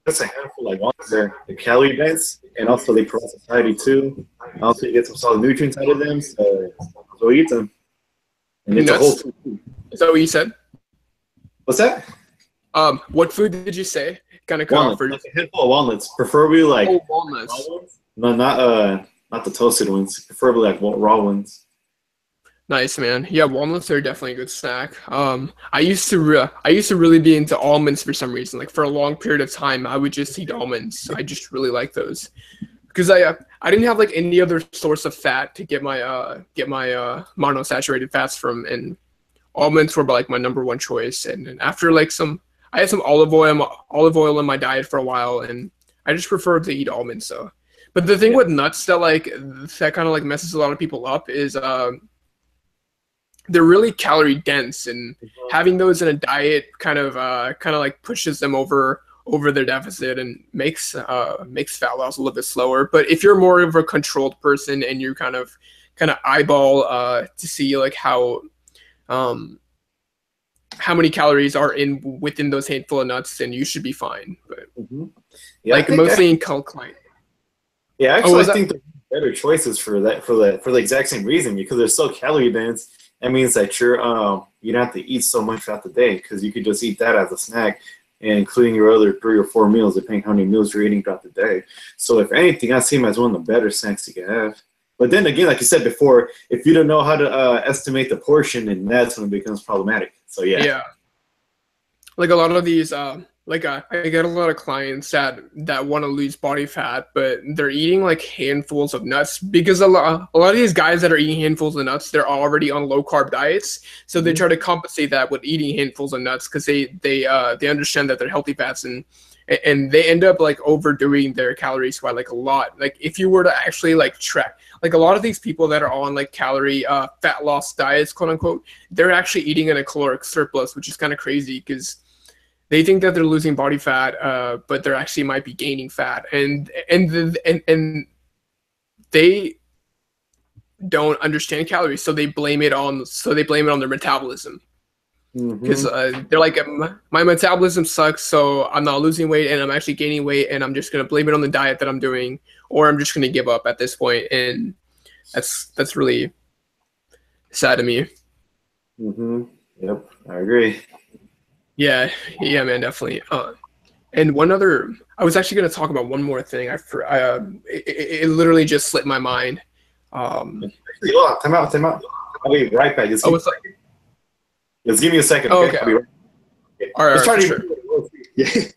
Just a handful, like ones they're calorie dense, and also they provide satiety too. Also, you get some solid nutrients out of them, so eat them. And it's a whole Nuts. food. Is that what you said? What's that? What food did you say? Kind of cut off. Walnuts, like a handful of walnuts, preferably like Oh, raw walnuts. ones. No, not the toasted ones. Preferably like raw ones. Nice, man. Yeah, walnuts are definitely a good snack. I used to really be into almonds for some reason. Like for a long period of time, I would just eat almonds. I just really like those because I didn't have like any other source of fat to get my monosaturated fats from, and almonds were like my number one choice. And then after like I had some olive oil in my diet for a while, and I just preferred to eat almonds. So, but the thing with nuts that kind of like messes a lot of people up is they're really calorie dense, and having those in a diet kind of like pushes them over their deficit and makes fat loss a little bit slower. But if you're more of a controlled person and you kind of eyeball to see like how many calories are within those handful of nuts, then you should be fine. But Yeah, like mostly in client. yeah, Oh, actually, was I that? think they're better choices for the exact same reason because they're so calorie dense. That means that you don't have to eat so much throughout the day because you could just eat that as a snack, and including your other 3 or 4 meals, depending how many meals you're eating throughout the day. So if anything, I see them as one of the better snacks you can have. But then again, like you said before, if you don't know how to estimate the portion, then that's when it becomes problematic. So yeah. Yeah. Like a lot of these I get a lot of clients that want to lose body fat, but they're eating like handfuls of nuts because a lot of these guys that are eating handfuls of nuts, they're already on low carb diets, so they try to compensate that with eating handfuls of nuts because they understand that they're healthy fats, and and they end up like overdoing their calories by like a lot. Like if you were to actually like track, like a lot of these people that are on like calorie fat loss diets, quote unquote, they're actually eating in a caloric surplus, which is kind of crazy because they think that they're losing body fat, but they're actually might be gaining fat, and they don't understand calories, so they blame it on their metabolism. Because they're like, my metabolism sucks, so I'm not losing weight, and I'm actually gaining weight, and I'm just gonna blame it on the diet that I'm doing, or I'm just gonna give up at this point, and that's really sad to me. Yep, I agree. Yeah, yeah, man, definitely. And one other, I was actually gonna talk about one more thing. It literally just slipped my mind. Actually, hold on, time out. I'll be right back. Just give me a second. Oh, Okay. okay. I'll be right back. All right, Try to sure. yeah.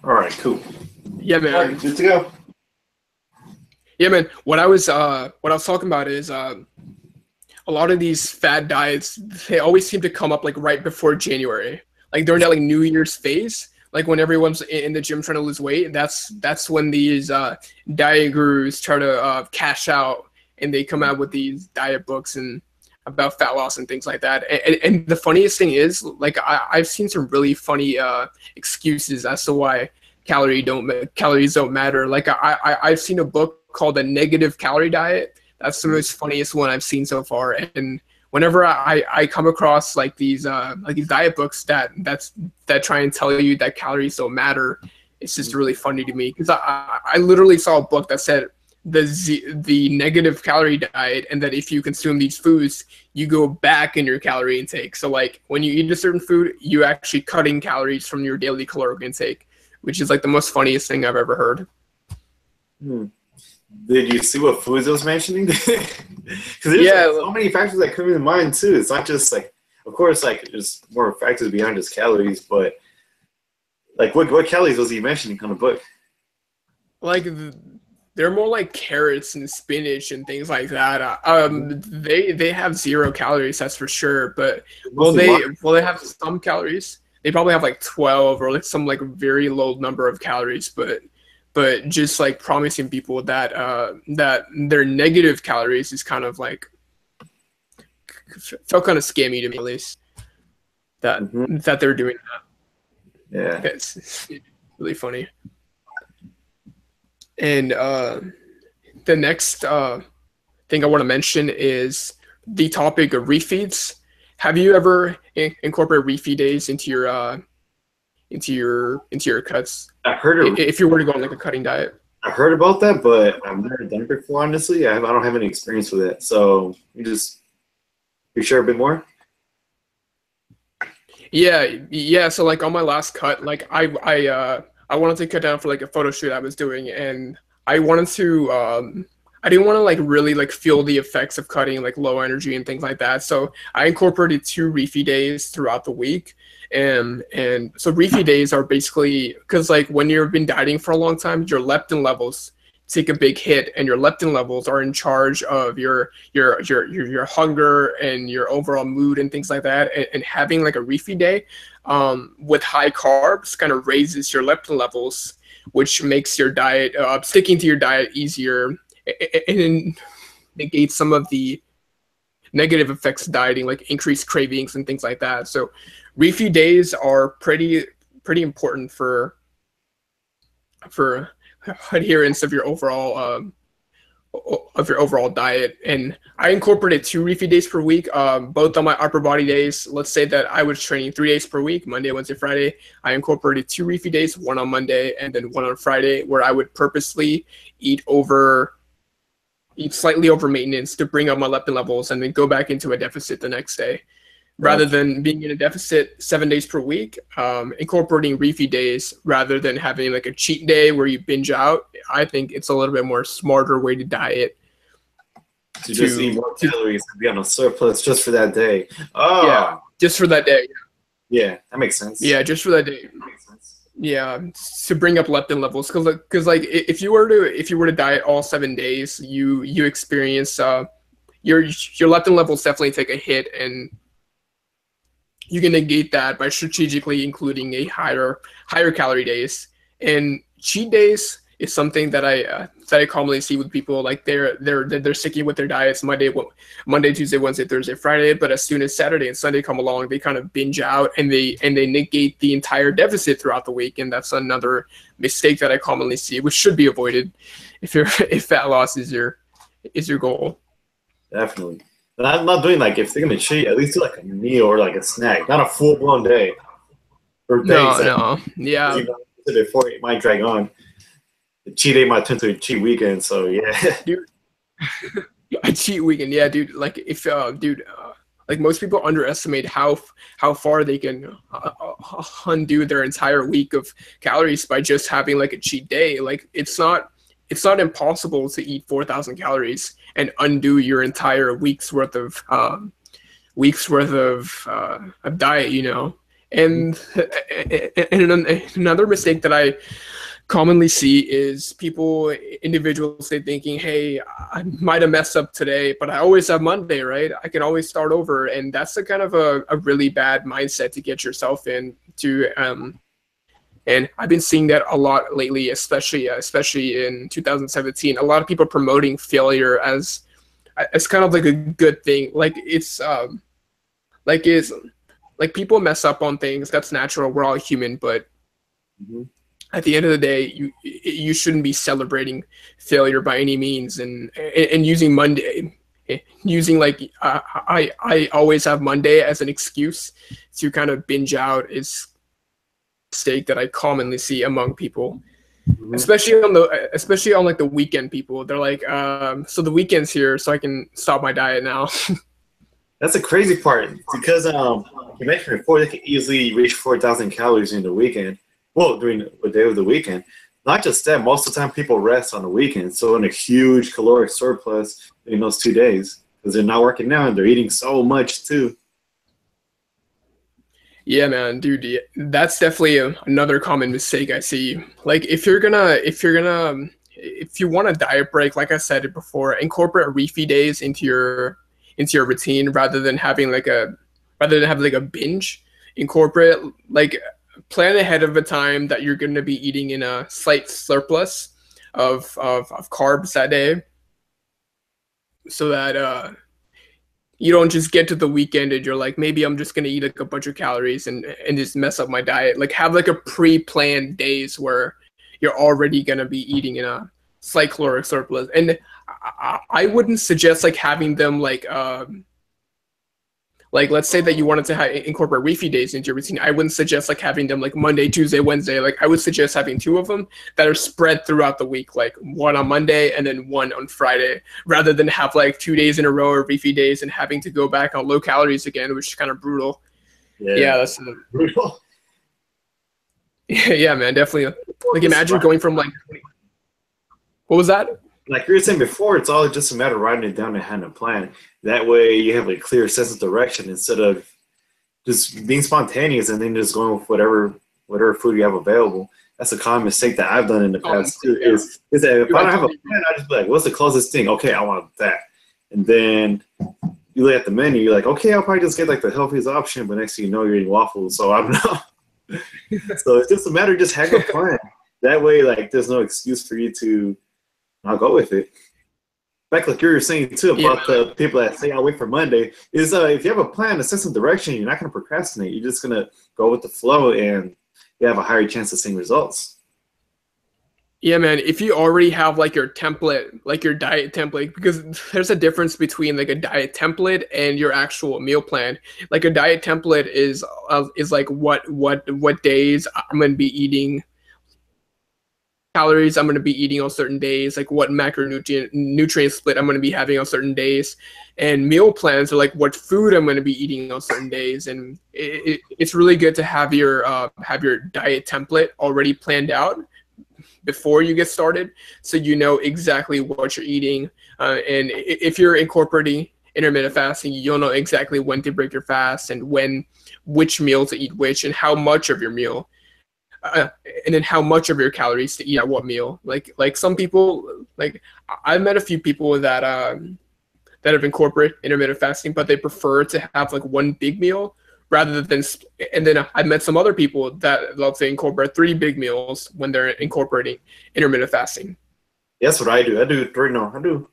All right, cool. Yeah, man. All right, good to go. Yeah, man. What I was talking about is a lot of these fad diets, they always seem to come up like right before January, like during that like New Year's phase, like when everyone's in the gym trying to lose weight. That's when these diet gurus try to cash out, and they come out with these diet books and about fat loss and things like that. And the funniest thing is, like I've seen some really funny excuses as to why calories don't matter. Like I've seen a book called The Negative Calorie Diet. That's the most funniest one I've seen so far. And whenever I come across like these diet books that try and tell you that calories don't matter, it's just really funny to me, because I literally saw a book that said the negative calorie diet, and that if you consume these foods, you go back in your calorie intake. So like when you eat a certain food, you actually cutting calories from your daily caloric intake, which is like the most funniest thing I've ever heard. Did you see what foods I was mentioning? Because there's like so many factors that come into mind too. It's not just like, of course, like there's more factors beyond just calories, but like what calories was he mentioning on the book? Like they're more like carrots and spinach and things like that. They have 0 calories, that's for sure. But will they have some calories? They probably have like 12 or like some like very low number of calories. But just like promising people that that their negative calories is kind of like felt kind of scammy to me, at least. That they're doing that. Yeah, it's really funny. And the next thing I want to mention is the topic of refeeds. Have you ever incorporated refeed days into your cuts? I heard if you were to go on like a cutting diet. I heard about that, but I've never done it before. Honestly, I don't have any experience with it. So you share a bit more. Yeah. So like on my last cut, like I wanted to cut down for like a photo shoot I was doing, and I wanted to I didn't want to like really like feel the effects of cutting like low energy and things like that. So I incorporated two refeed days throughout the week. And so refeed days are basically because like when you've been dieting for a long time, your leptin levels take a big hit, and your leptin levels are in charge of your hunger and your overall mood and things like that. And having like a refeed day with high carbs kind of raises your leptin levels, which makes your diet sticking to your diet easier, and negates some of the negative effects of dieting, like increased cravings and things like that. So refeed days are pretty important for adherence of your overall diet. And I incorporated two refeed days per week, both on my upper body days. Let's say that I was training 3 days per week, Monday, Wednesday, Friday. I incorporated two refeed days, one on Monday and then one on Friday, where I would purposely eat slightly over maintenance to bring up my leptin levels and then go back into a deficit the next day. Rather Gotcha. than being in a deficit 7 days per week, incorporating refeed days rather than having like a cheat day where you binge out, I think it's a little bit more smarter way to diet. To just eat To more calories and be on a surplus just for that day. Yeah, Oh, just for that day. yeah, that makes sense. Yeah, just for that day. That makes sense. Yeah, to bring up leptin levels, because like if you were to diet all 7 days, you experience your leptin levels definitely take a hit, and you can negate that by strategically including a higher calorie days. And cheat days is something that I commonly see with people. Like they're sticking with their diets Monday, Tuesday, Wednesday, Thursday, Friday, but as soon as Saturday and Sunday come along, they kind of binge out, and they negate the entire deficit throughout the week. And that's another mistake that I commonly see, which should be avoided if fat loss is your goal. Definitely. And I'm not doing like if they're gonna cheat, at least do like a meal or like a snack, not a full blown day or days No, that no, yeah, before it might drag on. The cheat day might turn to a cheat weekend. So yeah, dude. A cheat weekend, yeah, dude. Like if, dude, like most people underestimate how far they can undo their entire week of calories by just having like a cheat day. Like it's not impossible to eat 4,000 calories and undo your entire week's worth of diet, you know. And another mistake that I commonly see is individuals, they thinking, hey, I might have messed up today, but I always have Monday, right? I can always start over. And that's a kind of a really bad mindset to get yourself into. And I've been seeing that a lot lately, especially in 2017. A lot of people promoting failure as kind of like a good thing. Like it's like people mess up on things. That's natural. We're all human, but Mhm. at the end of the day, you shouldn't be celebrating failure by any means. And using Monday, using like I always have Monday as an excuse to kind of binge out is a mistake that I commonly see among people, Mhm. especially on like the weekend people. They're like, so the weekend's here, so I can stop my diet now. That's the crazy part because you mentioned before they can easily reach 4,000 calories in the weekend. Well, during the day of the weekend. Not just that, most of the time people rest on the weekend, so in a huge caloric surplus in those 2 days because they're not working out and they're eating so much too. Yeah, man, dude, yeah, that's definitely another common mistake I see. Like if you want a diet break, like I said it before, incorporate refeed days into your routine rather than have like a binge. Incorporate like plan ahead of a time that you're going to be eating in a slight surplus of carbs that day, so that you don't just get to the weekend and you're like, maybe I'm just gonna eat like a bunch of calories and just mess up my diet. Like have like a pre-planned days where you're already gonna be eating in a slight caloric surplus. And I wouldn't suggest like having them like let's say that you wanted to incorporate refeed days into your routine. I wouldn't suggest like having them like Monday, Tuesday, Wednesday. Like I would suggest having two of them that are spread throughout the week, like one on Monday and then one on Friday, rather than have like 2 days in a row of refeed days and having to go back on low calories again, which is kind of brutal. Yeah, that's brutal. Yeah, man, definitely. Like imagine going from like, what was that? Like you were saying before, it's all just a matter of writing it down and having a plan. That way you have a clear sense of direction instead of just being spontaneous and then just going with whatever food you have available. That's a common mistake that I've done in the past too. Is that if I don't have a plan, I just be like, what's the closest thing? Okay, I want that. And then you look at the menu, you're like, okay, I'll probably just get like the healthiest option, but next thing you know, you're eating waffles. So I don't know. So it's just a matter of just having a plan. That way, like, there's no excuse for you to not go with it. Back like you were saying too about the people that say I'll wait for Monday is if you have a plan, a sense of direction, you're not going to procrastinate. You're just going to go with the flow, and you have a higher chance of seeing results. Yeah, man. If you already have like your template, like your diet template, because there's a difference between like a diet template and your actual meal plan. Like a diet template is like what days I'm going to be eating, calories I'm going to be eating on certain days, like what nutrient split I'm going to be having on certain days, and meal plans are like what food I'm going to be eating on certain days. And it's really good to have your diet template already planned out before you get started, so you know exactly what you're eating. And if you're incorporating intermittent fasting, you'll know exactly when to break your fast and which meal to eat which, and how much of your meal. And then how much of your calories to eat at what meal. Like some people, like I've met a few people that have incorporated intermittent fasting, but they prefer to have like one big meal rather than. And then I've met some other people that love to incorporate 3 big meals when they're incorporating intermittent fasting. That's what I do. I do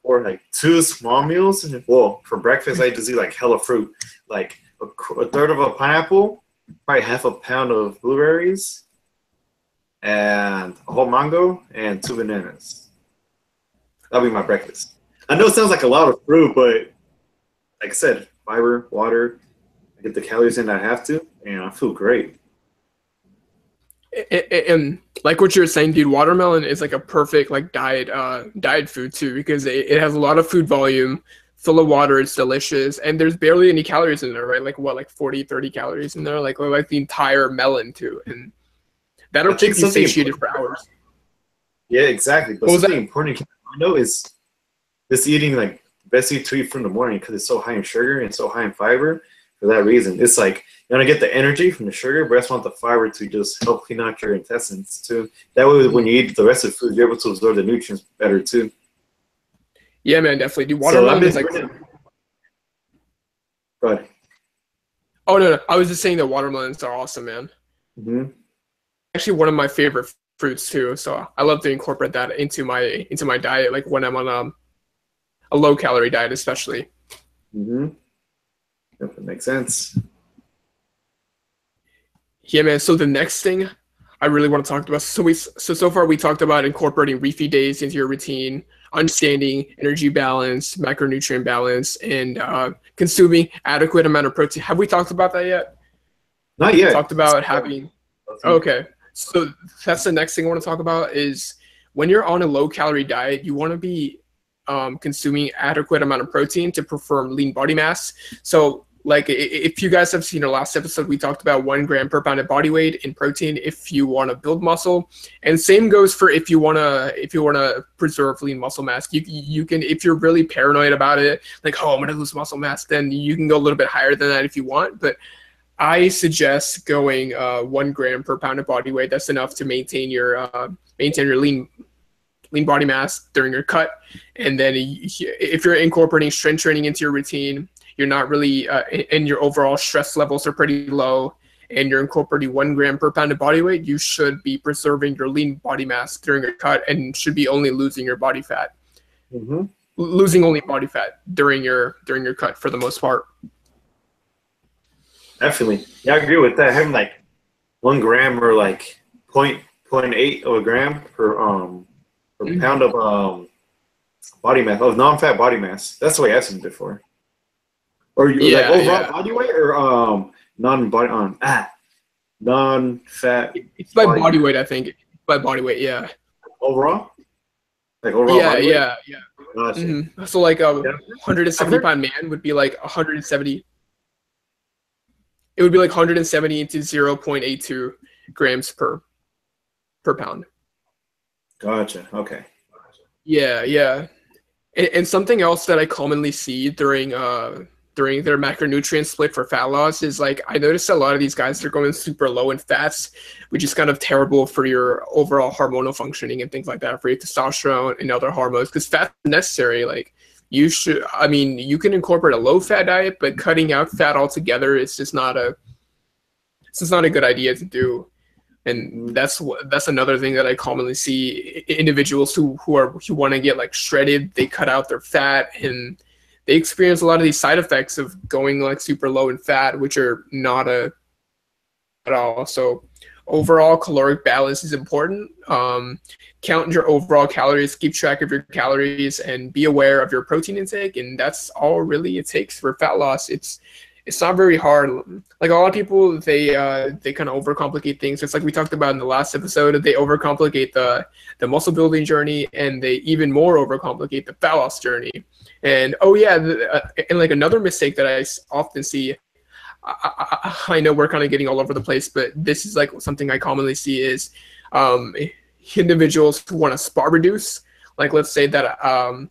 or like 2 small meals. Well, for breakfast I just eat like hella fruit, like a third of a pineapple, probably half a pound of blueberries, and a whole mango, and 2 bananas. That'll be my breakfast. I know it sounds like a lot of fruit, but like I said, fiber, water, I get the calories in I have to, and I feel great. And like what you're saying, dude, watermelon is like a perfect like diet food too, because it has a lot of food volume, full of water, it's delicious, and there's barely any calories in there, right? Like what, like 40-30 calories in there, like the entire melon too, and that'll keep you satiated for hours. Yeah, exactly. But something important I know is just eating, like, best to eat fruit in the morning because it's so high in sugar and so high in fiber. For that reason, it's like you're gonna get the energy from the sugar, but I just want the fiber to just help clean out your intestines too. That way, when you eat the rest of the food, you're able to absorb the nutrients better too. Yeah, man, definitely. Dude, watermelon is like. Go ahead. Oh no, I was just saying that watermelons are awesome, man. Mm-hmm. Actually, one of my favorite fruits too. So I love to incorporate that into my diet, like when I'm on a low calorie diet, especially. Mm-hmm. Yep, that makes sense. Yeah, man. So the next thing I really want to talk about. So far we talked about incorporating refeed days into your routine, understanding energy balance, macronutrient balance, and consuming adequate amount of protein. Have we talked about that yet? Not yet. Talked about having. Okay, so that's the next thing I want to talk about is when you're on a low calorie diet, you want to be consuming adequate amount of protein to perform lean body mass. So like if you guys have seen our last episode, we talked about 1 gram per pound of body weight in protein if you want to build muscle, and same goes for if you want to preserve lean muscle mass. You can, if you're really paranoid about it, like, oh, I'm gonna lose muscle mass, then you can go a little bit higher than that if you want, but I suggest going 1 gram per pound of body weight. That's enough to maintain your lean body mass during your cut. And then if you're incorporating strength training into your routine, you're not really, and your overall stress levels are pretty low, and you're incorporating 1 gram per pound of body weight, you should be preserving your lean body mass during your cut and should be only losing your body fat. Mm-hmm. Losing only body fat during your cut for the most part. Definitely. Yeah, I agree with that. Having like 1 gram or like 0.8 of a gram per pound of body mass, of non-fat body mass. That's the way I've seen it before. Or you like Yeah, overall yeah. body weight or non-body non-fat It's by body body weight weight, I think. By body weight, yeah. overall? Like overall Yeah, body weight? yeah, yeah. Gotcha. So like a Yeah, I've 170 heard. pound man would be like 170. It would be like 170 into 0.82 grams per pound. Gotcha. Okay. Yeah, yeah. And something else that I commonly see during their macronutrient split for fat loss is like I noticed a lot of these guys they're going super low in fats, which is kind of terrible for your overall hormonal functioning and things like that for your testosterone and other hormones because fat's necessary. Like you should, I mean, you can incorporate a low fat diet, but cutting out fat altogether is just not a it's just not a good idea to do. And Mhm. that's another thing that I commonly see individuals who want to get like shredded, they cut out their fat and they experience a lot of these side effects of going like super low in fat, which are not a at all. So overall caloric balance is important. Count your overall calories, keep track of your calories, and be aware of your protein intake. And that's all really it takes for fat loss. It's not very hard. Like a lot of people, they kind of overcomplicate things. It's like we talked about in the last episode. They overcomplicate the muscle building journey, and they even more overcomplicate the fat loss journey. And oh yeah, and like another mistake that I often see I know we're kind of getting all over the place, but this is like something I commonly see is um, individuals who want to spar reduce. Like, let's say that I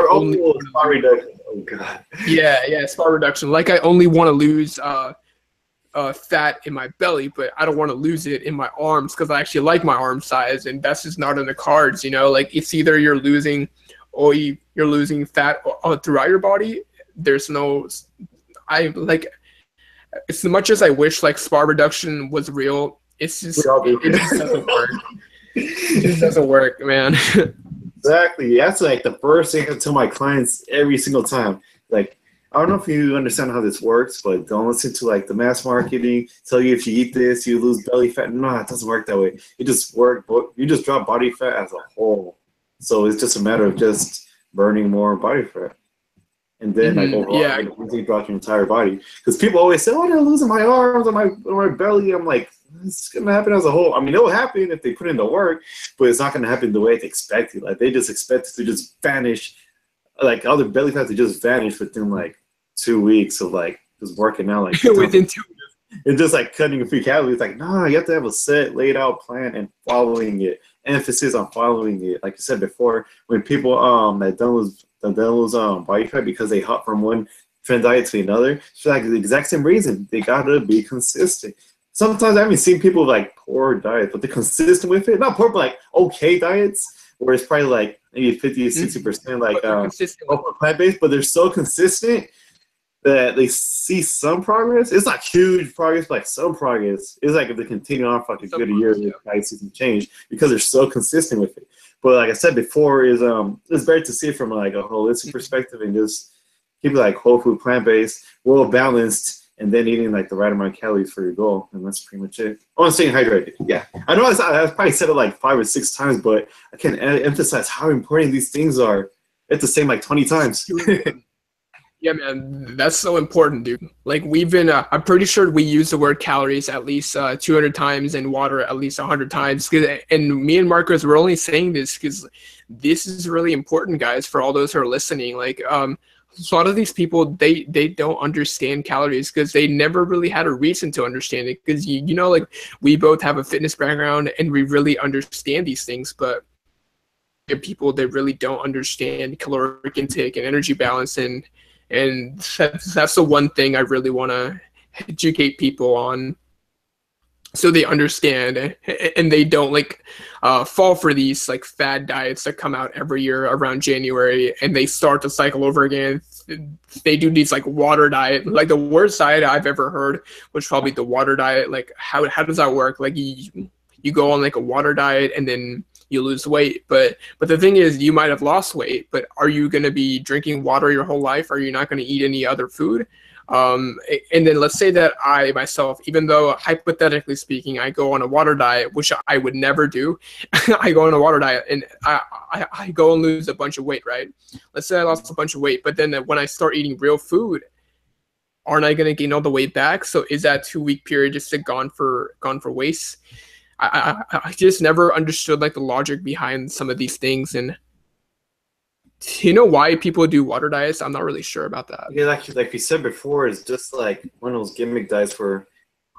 only Spar reduction. Oh god. yeah spar reduction. Like, I only want to lose fat in my belly, but I don't want to lose it in my arms because I actually like my arm size, and that's just not in the cards. You know, like it's either you're losing or you're losing fat throughout your body. There's no I like as much as I wish like spar reduction was real, it's We just all do. it just doesn't work. It just doesn't work, man. Exactly. That's like the first thing I tell my clients every single time. Like, I don't know if you understand how this works, but don't listen to like the mass marketing tell you if you eat this, you lose belly fat. No, it doesn't work that way. It just you just drop body fat as a whole. So it's just a matter of just burning more body fat. And then like overall, Yeah, you're gonna easily drop your entire body. Because people always say, "Oh, I'm losing my arms or my belly." I'm like, it's gonna happen as a whole. I mean, it'll happen if they put in the work, but it's not gonna happen the way they expected. Like they just expect it to just vanish, like all the belly fat to just vanish within like 2 weeks of like just working out like within two. and just like cutting a few calories. Like, no, you have to have a set, laid out plan and following it. Emphasis on following it. Like you said before, when people that don't lose body fat because they hop from one trend diet to another, it's like the exact same reason. They gotta be consistent. Sometimes I haven't seen people with, like poor diets, but they're consistent with it. Not poor, but like okay diets, where it's probably like maybe 50 to 60% like But they're consistent. plant based, but they're so consistent that they see some progress. It's not huge progress, but like some progress. It's like if they continue on for like a Some good year, progress, they might see some change because they're so consistent with it. But like I said before, it's better to see it from like a holistic perspective and just keep it like whole food, plant based, well balanced, and then eating like the right amount of calories for your goal. And that's pretty much it. Oh, and staying hydrated. Yeah, I know I probably said it like 5 or 6 times, but I can't emphasize how important these things are. It's the same like 20 times. yeah. Yeah, man, that's so important, dude. Like we've been, I'm pretty sure we use the word calories at least 200 times and water at least 100 times. And me and Marcus, we're only saying this because this is really important, guys, for all those who are listening. Like, a lot of these people, they don't understand calories because they never really had a reason to understand it. Because you know, like we both have a fitness background and we really understand these things, but people that really don't understand caloric intake and energy balance and that's the one thing I really want to educate people on so they understand and they don't like fall for these like fad diets that come out every year around January and they start the cycle over again. They do these like water diet. Like the worst diet I've ever heard was probably the water diet. Like how does that work? Like you go on like a water diet and then you lose weight. But the thing is, you might have lost weight, but are you going to be drinking water your whole life? Are you not going to eat any other food? And then let's say that I myself, even though hypothetically speaking, I go on a water diet, which I would never do. I go on a water diet and I go and lose a bunch of weight, right? Let's say I lost a bunch of weight, but then when I start eating real food, aren't I going to gain all the weight back? So is that 2 week period just gone for waste? I just never understood like the logic behind some of these things. And you know why people do water diets? I'm not really sure about that. Yeah, like we said before, it's just like one of those gimmick diets where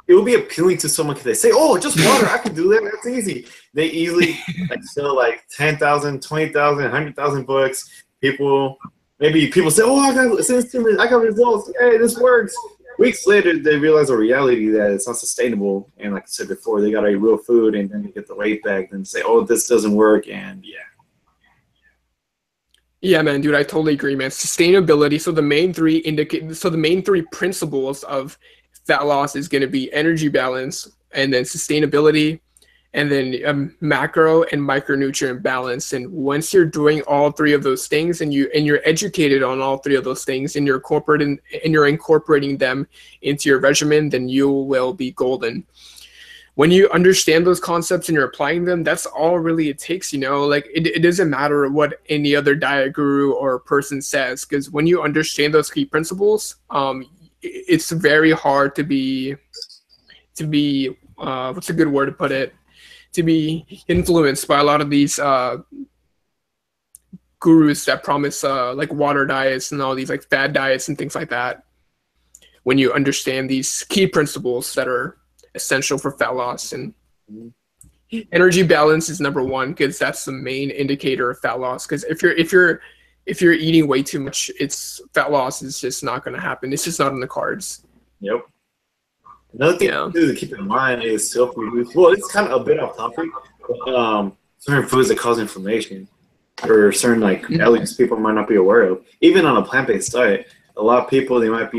it will be appealing to someone because they say, "Oh, just water, I can do that. That's easy." They easily like sell like 10,000, 20,000, 100,000 books. Maybe people say, "Oh, I got results. Hey, this works." Weeks later, they realize the reality that it's not sustainable. And like I said before, they got to eat real food, and then they get the weight back, then say, "Oh, this doesn't work." And yeah. Yeah, man, dude, I totally agree, man. Sustainability. So the main three principles of fat loss is going to be energy balance, and then sustainability, and then macro and micronutrient balance. And once you're doing all three of those things, and you're educated on all three of those things, and you're incorporating them into your regimen, then you will be golden. When you understand those concepts and you're applying them, that's all really it takes, like it doesn't matter what any other diet guru or person says, because when you understand those key principles, it's very hard to be what's a good word to put it, to be influenced by a lot of these gurus that promise like water diets and all these like fad diets and things like that. When you understand these key principles that are essential for fat loss, and energy balance is number one, because that's the main indicator of fat loss. Because if you're eating way too much, it's fat loss is just not going to happen. It's just not in the cards. Yep. Another thing to keep in mind is self-reviews. Well, it's kind of a bit off topic, but certain foods that cause inflammation or certain like allergies people might not be aware of. Even on a plant-based diet, a lot of people, they might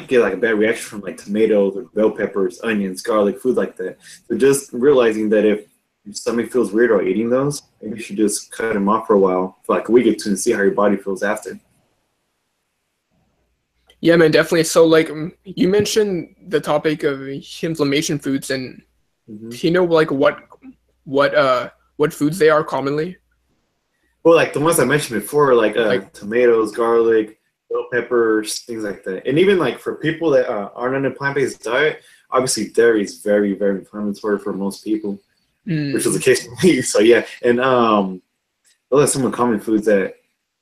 get like a bad reaction from like tomatoes or bell peppers, onions, garlic, food like that. So just realizing that if your stomach feels weird while eating those, maybe you should just cut them off for a while, for like a week or two, and see how your body feels after. Yeah, man, definitely. So like you mentioned the topic of inflammation foods, and like what foods they are commonly? Well, like the ones I mentioned before, like tomatoes, garlic, bell peppers, things like that. And even like for people that aren't on a plant-based diet, obviously dairy is very, very inflammatory for most people, which is the case for me. So yeah, and those are some of the common foods that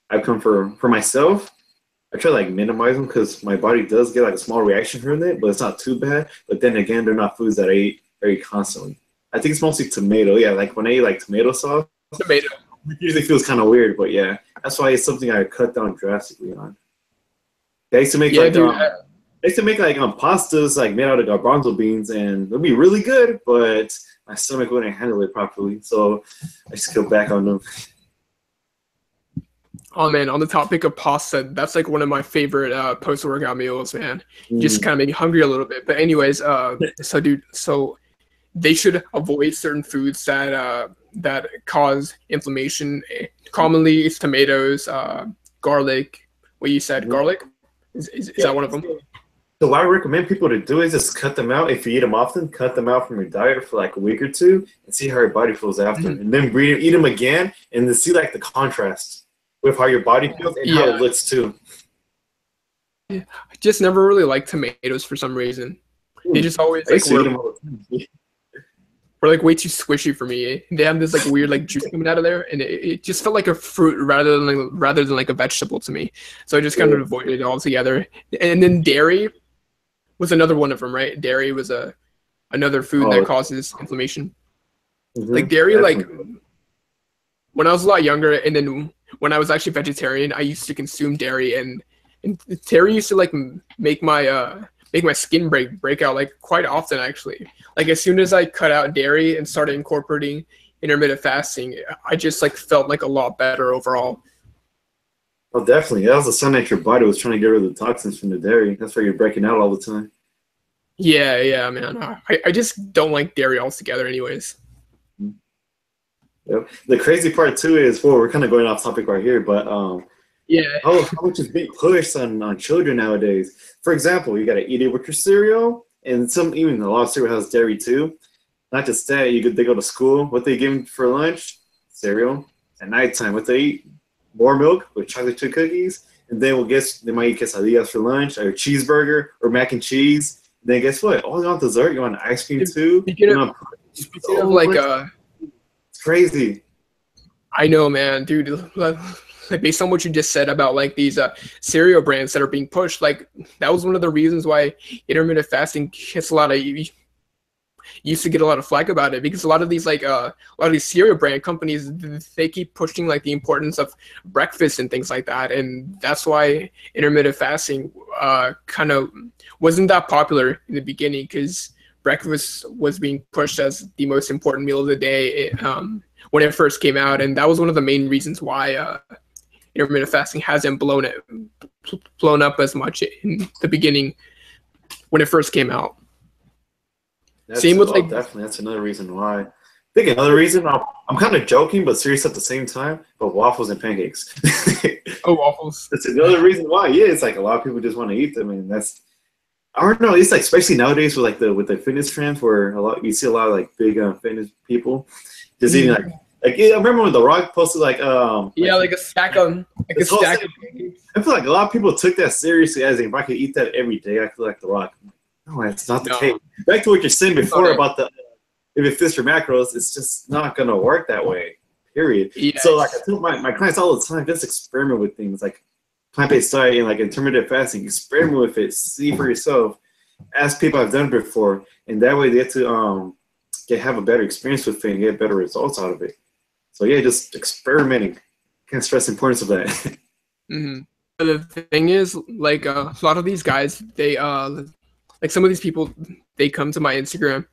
I've come for myself. I try to like minimize them because my body does get like a small reaction from it, but it's not too bad. But then again, they're not foods that I eat very constantly. I think it's mostly tomato. Yeah, like when I eat like tomato sauce, Tomato. it usually feels kind of weird. But yeah, that's why it's something I cut down drastically on. I used to make pastas like made out of garbanzo beans, and it'd be really good, but my stomach wouldn't handle it properly, so I just cut back on them. Oh man, on the topic of pasta, that's like one of my favorite post-workout meals, man. Just kind of make me hungry a little bit. But anyways, so they should avoid certain foods that cause inflammation. Commonly, it's tomatoes, garlic. What you said, garlic? Is that one of them? So what I recommend people to do is just cut them out. If you eat them often, cut them out from your diet for like a week or two and see how your body feels after. And then eat them again and then see like the contrast with how your body feels and how it looks too. I just never really liked tomatoes for some reason. They just always were like way too squishy for me. They have this like weird like juice coming out of there, and it just felt like a fruit rather than like a vegetable to me. So I just kind of avoided it altogether. And then dairy was another one of them, right? Dairy was another food that causes inflammation. Like dairy, like when I was a lot younger, and then when I was actually vegetarian, I used to consume dairy, and dairy used to like make my skin break out like quite often actually. Like as soon as I cut out dairy and started incorporating intermittent fasting, I just like felt like a lot better overall. Oh, definitely. That was a sign that your body was trying to get rid of the toxins from the dairy. That's why you're breaking out all the time. Yeah, man. I just don't like dairy altogether anyways. Yep. The crazy part too is, well, we're kind of going off topic right here, but how much is being pushed on children nowadays? For example, you got to eat it with your cereal, and even a lot of cereal has dairy too. Not just that, they go to school. What they give them for lunch? Cereal. At nighttime, what they eat? More milk with chocolate chip cookies. and then they might eat quesadillas for lunch, or cheeseburger, or mac and cheese. And then guess what? Oh, you want dessert? You want ice cream too? Speaking of like it's crazy. I know, man, dude. Like based on what you just said about like these cereal brands that are being pushed, like that was one of the reasons why intermittent fasting gets a lot of used to get a lot of flack about it, because a lot of these cereal brand companies, they keep pushing like the importance of breakfast and things like that, and that's why intermittent fasting kind of wasn't that popular in the beginning, because breakfast was being pushed as the most important meal of the day when it first came out, and that was one of the main reasons why intermittent fasting hasn't blown up as much in the beginning when it first came out. Same with definitely that's another reason why. I think another reason, I'm kind of joking but serious at the same time, but waffles and pancakes. Oh, waffles. That's another reason why. Yeah, it's like a lot of people just want to eat them, and that's, I don't know. It's like especially nowadays with like with the fitness trends, where you see a lot of like big fitness people just eating like I remember when The Rock posted like like a stack of pancakes. I feel like a lot of people took that seriously, as if I could eat that every day, I feel like The Rock. No, it's not the case. Back to what you're saying before about the if it fits your macros, it's just not gonna work that way. Period. Yes. So like I tell my clients all the time, just experiment with things like plant-based diet and like intermittent fasting. Experiment with it, see for yourself. Ask people I've done it before, and that way they get to have a better experience with it and get better results out of it. So yeah, just experimenting. Can't stress the importance of that. Mm-hmm. The thing is, like a lot of these guys, they like some of these people, they come to my Instagram,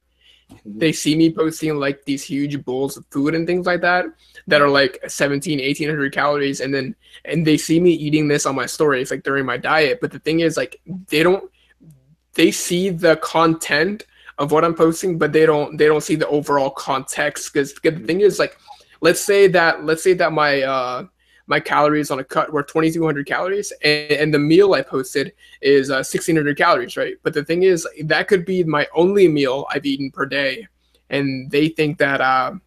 they see me posting like these huge bowls of food and things like that are like 1,800 calories, and they see me eating this on my stories like during my diet. But the thing is, like they see the content of what I'm posting, but they don't see the overall context, because the thing is, like, let's say that my calories on a cut were 2,200 calories, and the meal I posted is 1,600 calories, right? But the thing is, that could be my only meal I've eaten per day, and they think that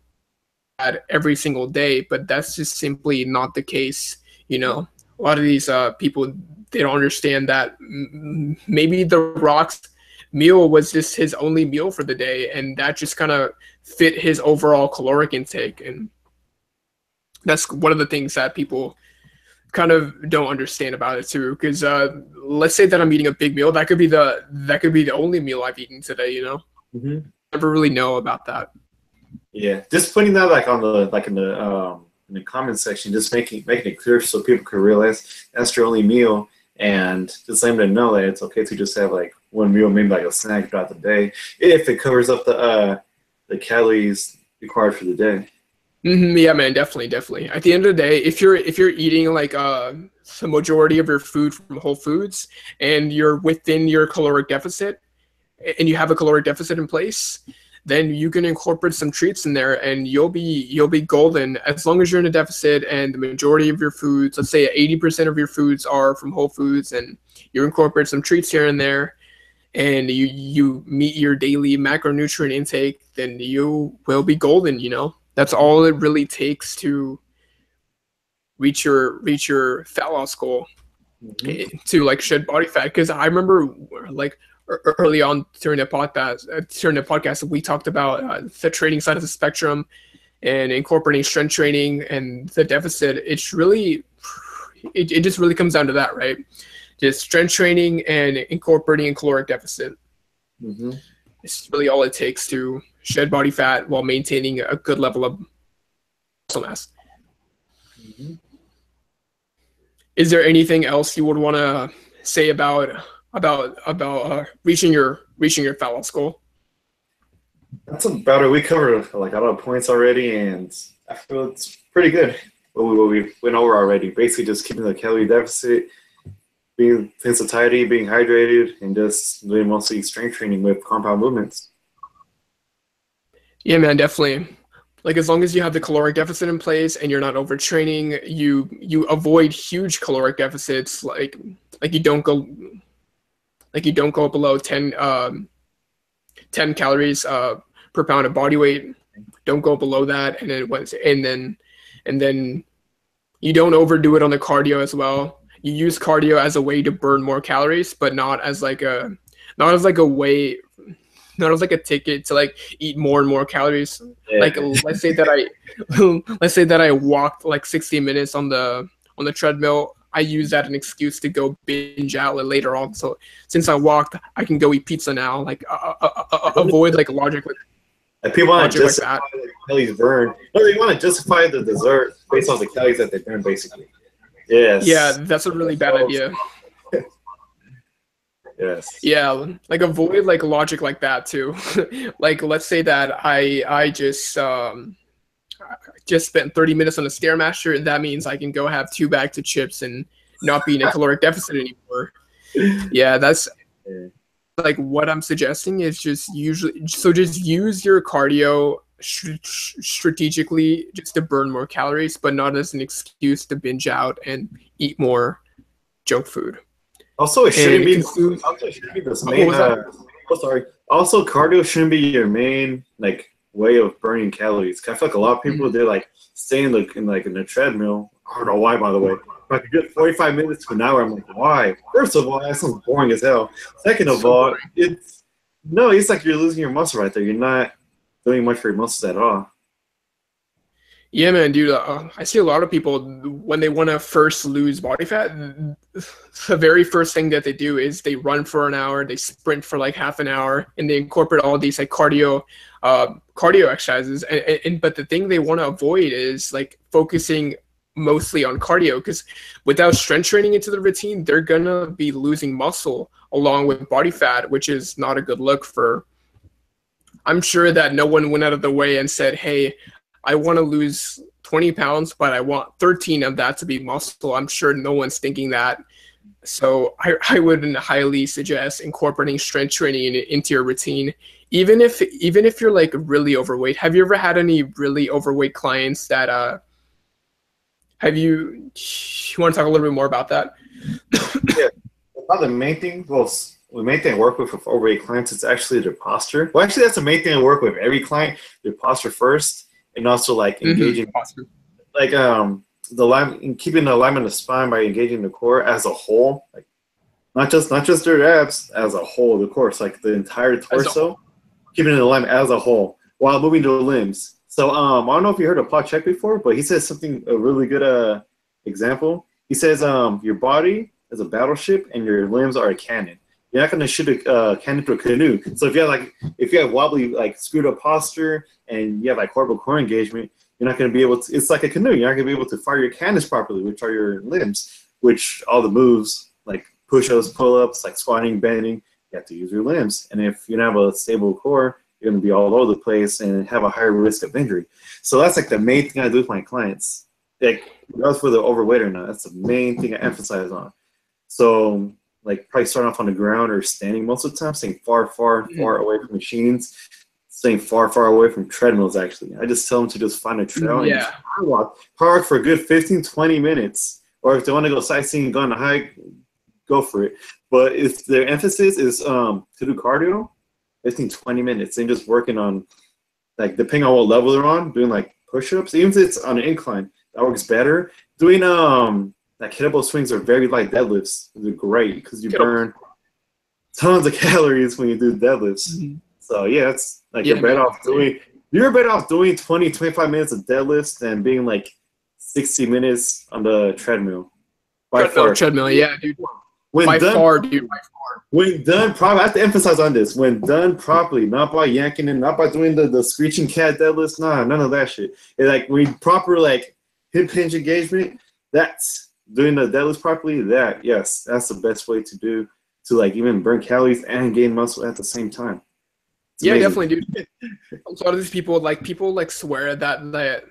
every single day, but that's just simply not the case. You know, a lot of these people, they don't understand that maybe The Rock's meal was just his only meal for the day, and that just kind of fit his overall caloric intake. And that's one of the things that people kind of don't understand about it too, because let's say that I'm eating a big meal, that could be the only meal I've eaten today, you know. Never really know about that. Yeah, just putting that like on the in the comment section, just making it clear so people can realize that's your only meal, and just letting them know that it's okay to just have like one meal, maybe like a snack throughout the day, if it covers up the calories required for the day. Yeah, man, definitely. At the end of the day, if you're eating like the majority of your food from Whole Foods, and you're within your caloric deficit, and you have a caloric deficit in place, then you can incorporate some treats in there, and you'll be golden, as long as you're in a deficit and the majority of your foods, let's say 80% of your foods are from Whole Foods, and you incorporate some treats here and there, and you meet your daily macronutrient intake, then you will be golden, you know. That's all it really takes to reach your fat loss goal, to like shed body fat. Because I remember like early on during the podcast, we talked about the training side of the spectrum and incorporating strength training and the deficit. It's really, it just really comes down to that, right? Just strength training and incorporating a caloric deficit. It's really all it takes to shed body fat while maintaining a good level of muscle mass. Is there anything else you would want to say about reaching your fat loss goal? That's about it. We covered like a lot of points already, and I feel it's pretty good what we went over already. Basically, just keeping the calorie deficit, being thin satiety, being hydrated, and just doing mostly strength training with compound movements. Yeah, man, definitely. Like, as long as you have the caloric deficit in place and you're not overtraining, you avoid huge caloric deficits. Like you don't go below 10 calories per pound of body weight. Don't go below that, and then you don't overdo it on the cardio as well. you use cardio as a way to burn more calories, but not as like a way not as like a ticket to like eat more and more calories. Like Yeah. let's say that I let's say that I walked like 60 minutes on the treadmill. I use that an excuse to go binge out later on. So since I walked, I can go eat pizza now. Like avoid like Like people want to logic like justify that. the calories burned. No, they want to justify the dessert based on the calories that they burn, basically. Yeah, Yes. that's a really bad idea. Yes. Yeah, like avoid like logic like that too. Like let's say that I just spent 30 minutes on a stairmaster. That means I can go have 2 bags of chips and not be in a caloric deficit anymore. Yeah, that's Yeah. like what I'm suggesting is just use your cardio strategically just to burn more calories, but not as an excuse to binge out and eat more junk food. Also, it shouldn't And be. consume. Also, it shouldn't be this What main. was that? Oh, sorry. Also, cardio shouldn't be your main like way of burning calories. 'Cause I feel like a lot of people Mhm. they like stay in the treadmill. I don't know why, by the way. Like a good 45 minutes to an hour. I'm like, why? First of all, that sounds boring as hell. Second of So all, boring. it's like you're losing your muscle right there. You're not doing much for your muscles at all. Yeah, man, dude. I see a lot of people when they want to first lose body fat. The very first thing that they do is they run for an hour, they sprint for like half an hour, and they incorporate all these like cardio exercises. And but the thing they want to avoid is like focusing mostly on cardio because without strength training into the routine, they're gonna be losing muscle along with body fat, which is not a good look for. I'm sure that no one went out of the way and said, "Hey, I want to lose 20 pounds, but I want 13 of that to be muscle." I'm sure no one's thinking that. So I would highly suggest incorporating strength training into your routine, even if you're like really overweight. Have you ever had any really overweight clients that have you want to talk a little bit more about that? Yeah. Not the main thing. Well, the main thing I work with overweight clients is actually their posture. Well, actually, that's the main thing I work with every client. Their posture first, and also like engaging, Awesome. like the line, in keeping the alignment of the spine by engaging the core as a whole, like not just their abs as a whole, the core, so like the entire As a torso, keeping it in alignment as a whole while moving the limbs. So I don't know if you heard of Paul Check before, but he says something a really good example. He says your body is a battleship and your limbs are a cannon. You're not going to shoot a cannon to a canoe. So if you have wobbly like screwed up posture and you have like horrible core engagement, you're not going to be able to. It's like a canoe. You're not going to be able to fire your cannons properly, which are your limbs. Which all the moves like push-ups, pull-ups, like squatting, bending, you have to use your limbs. And if you don't have a stable core, you're going to be all over the place and have a higher risk of injury. So that's like the main thing I do with my clients. Like, regardless whether they're overweight or not, that's the main thing I emphasize on. So, like, probably starting off on the ground or standing most of the time, staying far, far, far away from machines, staying far, far away from treadmills, actually. I just tell them to just find a trail and just Yeah. park for a good 15, 20 minutes. Or if they want to go sightseeing and go on a hike, go for it. But if their emphasis is to do cardio, 15, 20 minutes, and just working on, like, depending on what level they're on, doing, like, push-ups, even if it's on an incline, that works better. Doing, like, kettlebell swings or very light deadlifts is great because you burn tons of calories when you do deadlifts. Mm-hmm. So, yeah, it's, like, Yeah, you're better off doing 20, 25 minutes of deadlifts than being, like, 60 minutes on the treadmill. By far. Treadmill, yeah, dude. When By done, far, dude. By far. When done properly, I have to emphasize on this. When done properly, not by yanking and not by doing the screeching cat deadlifts, nah, none of that shit. It's like when proper like hip hinge engagement, that's doing the deadlifts properly. Yes, that's the best way to do to like even burn calories and gain muscle at the same time. It's Yeah, amazing. definitely, dude. A lot of these people swear that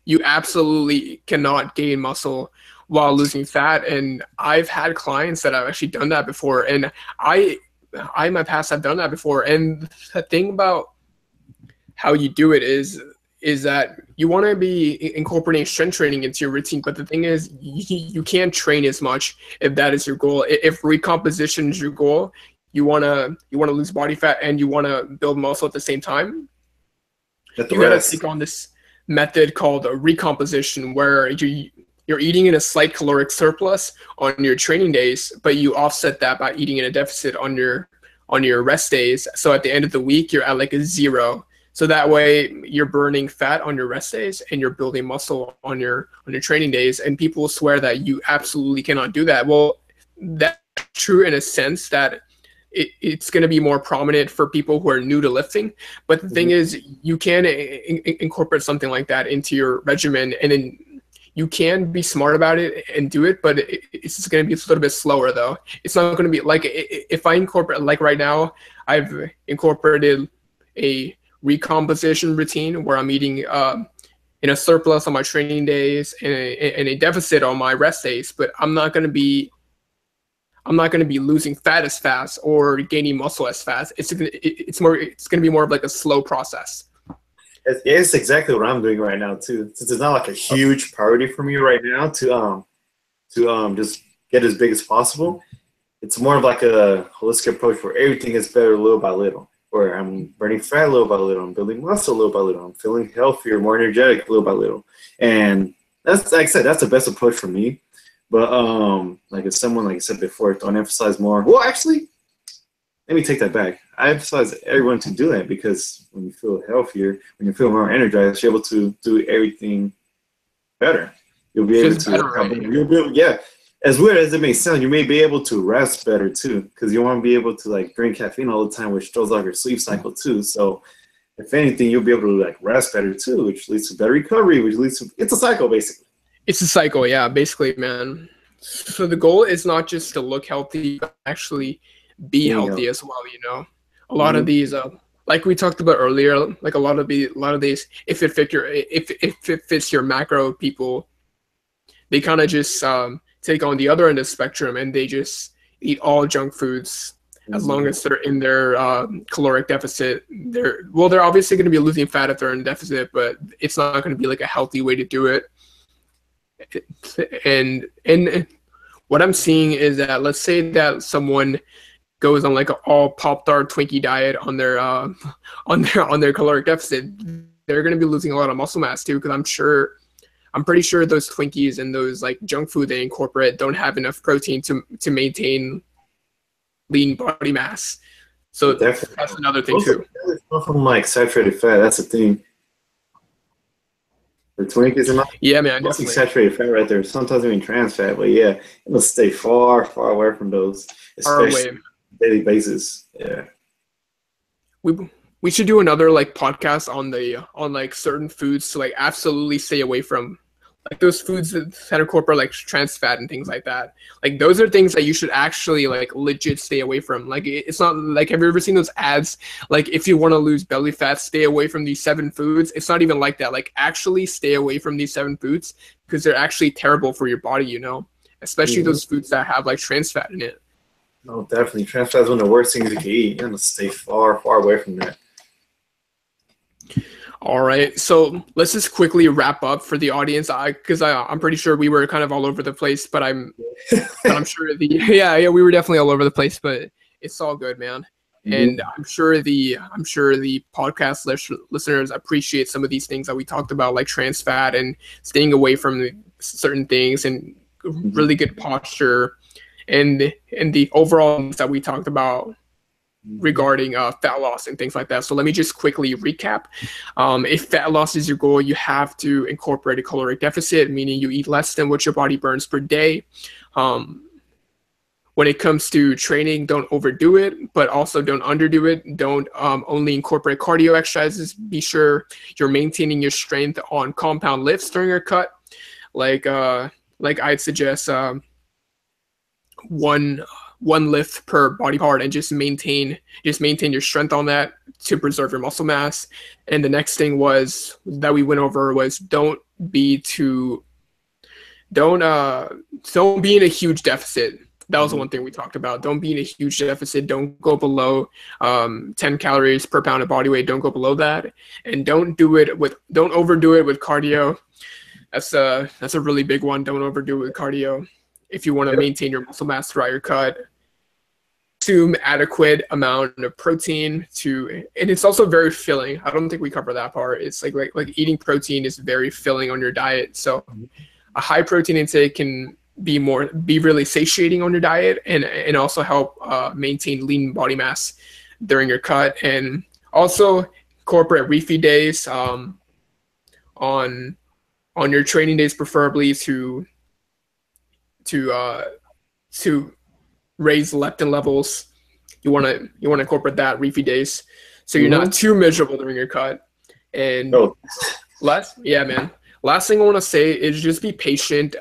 you absolutely cannot gain muscle while losing fat, and I've had clients that have actually done that before, and I in my past have done that before. And the thing about how you do it is that you want to be incorporating strength training into your routine, but the thing is you can't train as much if that is your goal. If recomposition is your goal, you wanna lose body fat and you wanna build muscle at the same time, you gotta take on this method called recomposition, where you're eating in a slight caloric surplus on your training days, but you offset that by eating in a deficit on your rest days. So at the end of the week, you're at like a zero. So that way you're burning fat on your rest days and you're building muscle on your training days. And people swear that you absolutely cannot do that. Well, that's true in a sense that it's going to be more prominent for people who are new to lifting. But the thing is, you can incorporate something like that into your regimen, and then you can be smart about it and do it, but it's just going to be a little bit slower though. It's not going to be like, if I incorporate, like right now, I've incorporated a recomposition routine where I'm eating in a surplus on my training days and a deficit on my rest days, but I'm not going to be losing fat as fast or gaining muscle as fast. It's going to be more of like a slow process. It's exactly what I'm doing right now too. Since it's not like a huge priority for me right now to just get as big as possible, it's more of like a holistic approach where everything is better little by little. Where I'm burning fat little by little, I'm building muscle little by little, I'm feeling healthier, more energetic little by little, and that's, like I said, that's the best approach for me. But like if someone, like I said before, don't emphasize more. Well, actually, let me take that back. I emphasize everyone to do that because when you feel healthier, when you feel more energized, you're able to do everything better. You'll be able to, you'll be able, yeah. As weird as it may sound, you may be able to rest better too, because you won't be able to like drink caffeine all the time, which throws off your sleep cycle too. So, if anything, you'll be able to like rest better too, which leads to better recovery, which leads to, it's a cycle basically. It's a cycle, yeah, basically, man. So the goal is not just to look healthy, but actually be healthy as well. You know, a lot of these, like we talked about earlier, like a lot of these, if it fits your macro people, they kind of just take on the other end of the spectrum and they just eat all junk foods as long as they're in their caloric deficit. They're obviously going to be losing fat if they're in deficit, but it's not going to be like a healthy way to do it. And what I'm seeing is that, let's say that someone goes on like an all Pop-Tart Twinkie diet on their caloric deficit, they're going to be losing a lot of muscle mass too, because I'm pretty sure those Twinkies and those like junk food they incorporate don't have enough protein to maintain lean body mass. So definitely. That's another thing too. It's from like saturated fat. That's the thing. The Twinkies are not. Yeah, man. Mostly saturated fat right there. Sometimes even trans fat, but yeah, it must stay far, far away from those, especially on a daily basis. Yeah. We should do another like podcast on like certain foods to like absolutely stay away from, like those foods that incorporate like trans fat and things like that. Like those are things that you should actually like legit stay away from. Like it's not like, have you ever seen those ads? Like if you want to lose belly fat, stay away from these 7 foods. It's not even like that. Like actually stay away from these 7 foods because they're actually terrible for your body, you know, especially those foods that have like trans fat in it. No, definitely. Trans fat is one of the worst things you can eat. You have to stay far, far away from that. All right, so let's just quickly wrap up for the audience, because I'm pretty sure we were kind of all over the place, but I'm sure we were definitely all over the place, but it's all good, man. And I'm sure the podcast listeners appreciate some of these things that we talked about, like trans fat and staying away from certain things and really good posture, and the overall things that we talked about regarding fat loss and things like that. So let me just quickly recap. If fat loss is your goal, you have to incorporate a caloric deficit, meaning you eat less than what your body burns per day. When it comes to training, don't overdo it, but also don't underdo it. Don't only incorporate cardio exercises. Be sure you're maintaining your strength on compound lifts during your cut. Like I'd suggest one lift per body part and just maintain your strength on that to preserve your muscle mass. And the next thing that we went over was don't be in a huge deficit. That was the one thing we talked about. Don't be in a huge deficit. Don't go below 10 calories per pound of body weight. Don't go below that. And don't overdo it with cardio. That's a really big one. Don't overdo it with cardio. If you want to maintain your muscle mass throughout your cut, consume adequate amount of protein and it's also very filling. I don't think we cover that part. It's like eating protein is very filling on your diet. So a high protein intake can be really satiating on your diet, and also help maintain lean body mass during your cut. And also incorporate refeed days on your training days, preferably to uh, to raise leptin levels. You want to incorporate that refeed days, so you're not too miserable during your cut. And last thing I want to say is just be patient,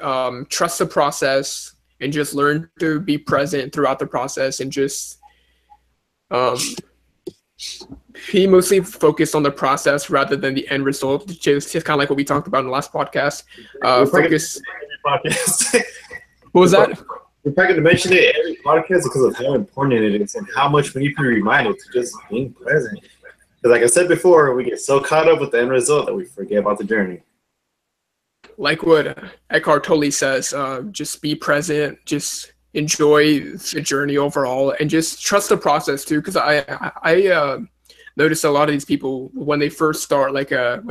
trust the process, and just learn to be present throughout the process, and just be mostly focused on the process rather than the end result. Just kind of like what we talked about in the last podcast. Focus. What was that? We're probably going to mention it every podcast because of how important it is and how much we need to be reminded to just being present. Because like I said before, we get so caught up with the end result that we forget about the journey. Like what Eckhart Tolle says, just be present, just enjoy the journey overall, and just trust the process too. Because I notice a lot of these people when they first start like a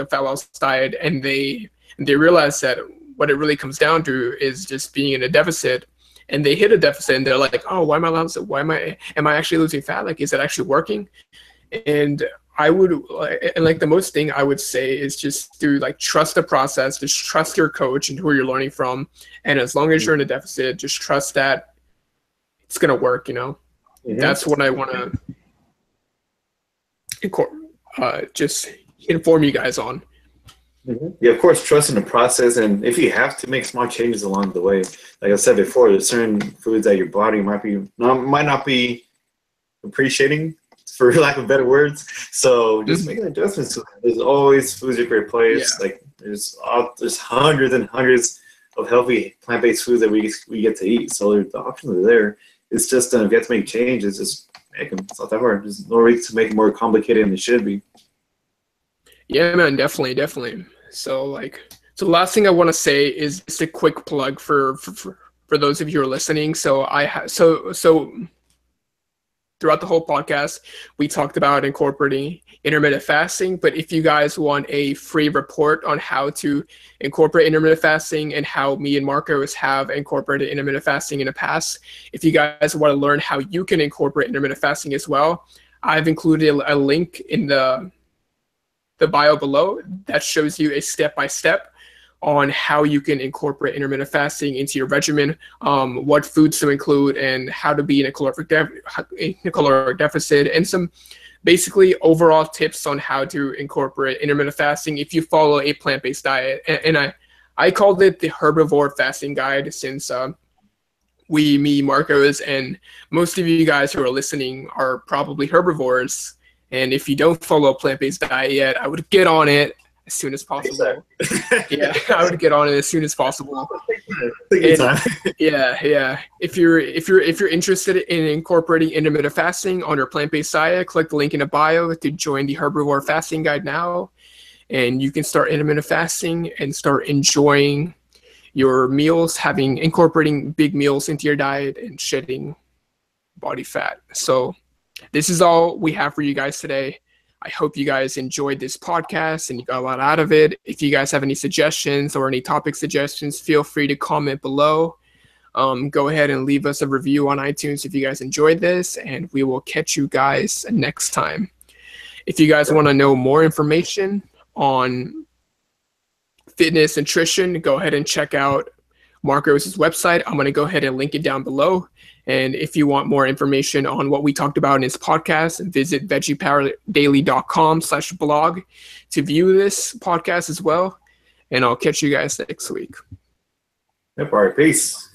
fat loss diet, and they realize that what it really comes down to is just being in a deficit, and they hit a deficit, and they're like, oh, am I actually losing fat? Like, is it actually working? And the most thing I would say is just to like trust the process, just trust your coach and who you're learning from. And as long as you're in a deficit, just trust that it's going to work, That's what I want to just inform you guys on. Yeah, of course, trust in the process. And if you have to make small changes along the way, like I said before, there's certain foods that your body might not be appreciating, for lack of better words. So just making adjustments to it. There's always foods you can replace. Yeah. Like there's hundreds and hundreds of healthy plant-based foods that we get to eat. So the options are there. It's just if you have to make changes, just make them. It's not that hard. There's no reason to make it more complicated than it should be. Yeah, man, definitely. So the last thing I want to say is just a quick plug for those of you who are listening. So throughout the whole podcast, we talked about incorporating intermittent fasting. But if you guys want a free report on how to incorporate intermittent fasting and how me and Marcos have incorporated intermittent fasting in the past, if you guys want to learn how you can incorporate intermittent fasting as well, I've included a link in the bio below that shows you a step-by-step on how you can incorporate intermittent fasting into your regimen, what foods to include, and how to be in a caloric deficit, and some basically overall tips on how to incorporate intermittent fasting if you follow a plant-based diet. And I called it the herbivore fasting guide, since me, Marcos, and most of you guys who are listening are probably herbivores. And if you don't follow a plant-based diet yet, I would get on it as soon as possible. Yeah, I would get on it as soon as possible. Yeah. If you're interested in incorporating intermittent fasting on your plant-based diet, click the link in the bio to join the Herbivore Fasting Guide now, and you can start intermittent fasting and start enjoying your meals, incorporating big meals into your diet and shedding body fat. So this is all we have for you guys today. I hope you guys enjoyed this podcast and you got a lot out of it. If you guys have any suggestions or any topic suggestions, feel free to comment below. Go ahead and leave us a review on iTunes if you guys enjoyed this, and we will catch you guys next time. If you guys want to know more information on fitness, nutrition, go ahead and check out Marcos' website. I'm going to go ahead and link it down below. And if you want more information on what we talked about in this podcast, visit veggiepowerdaily.com/blog to view this podcast as well. And I'll catch you guys next week. Yep, all right, peace.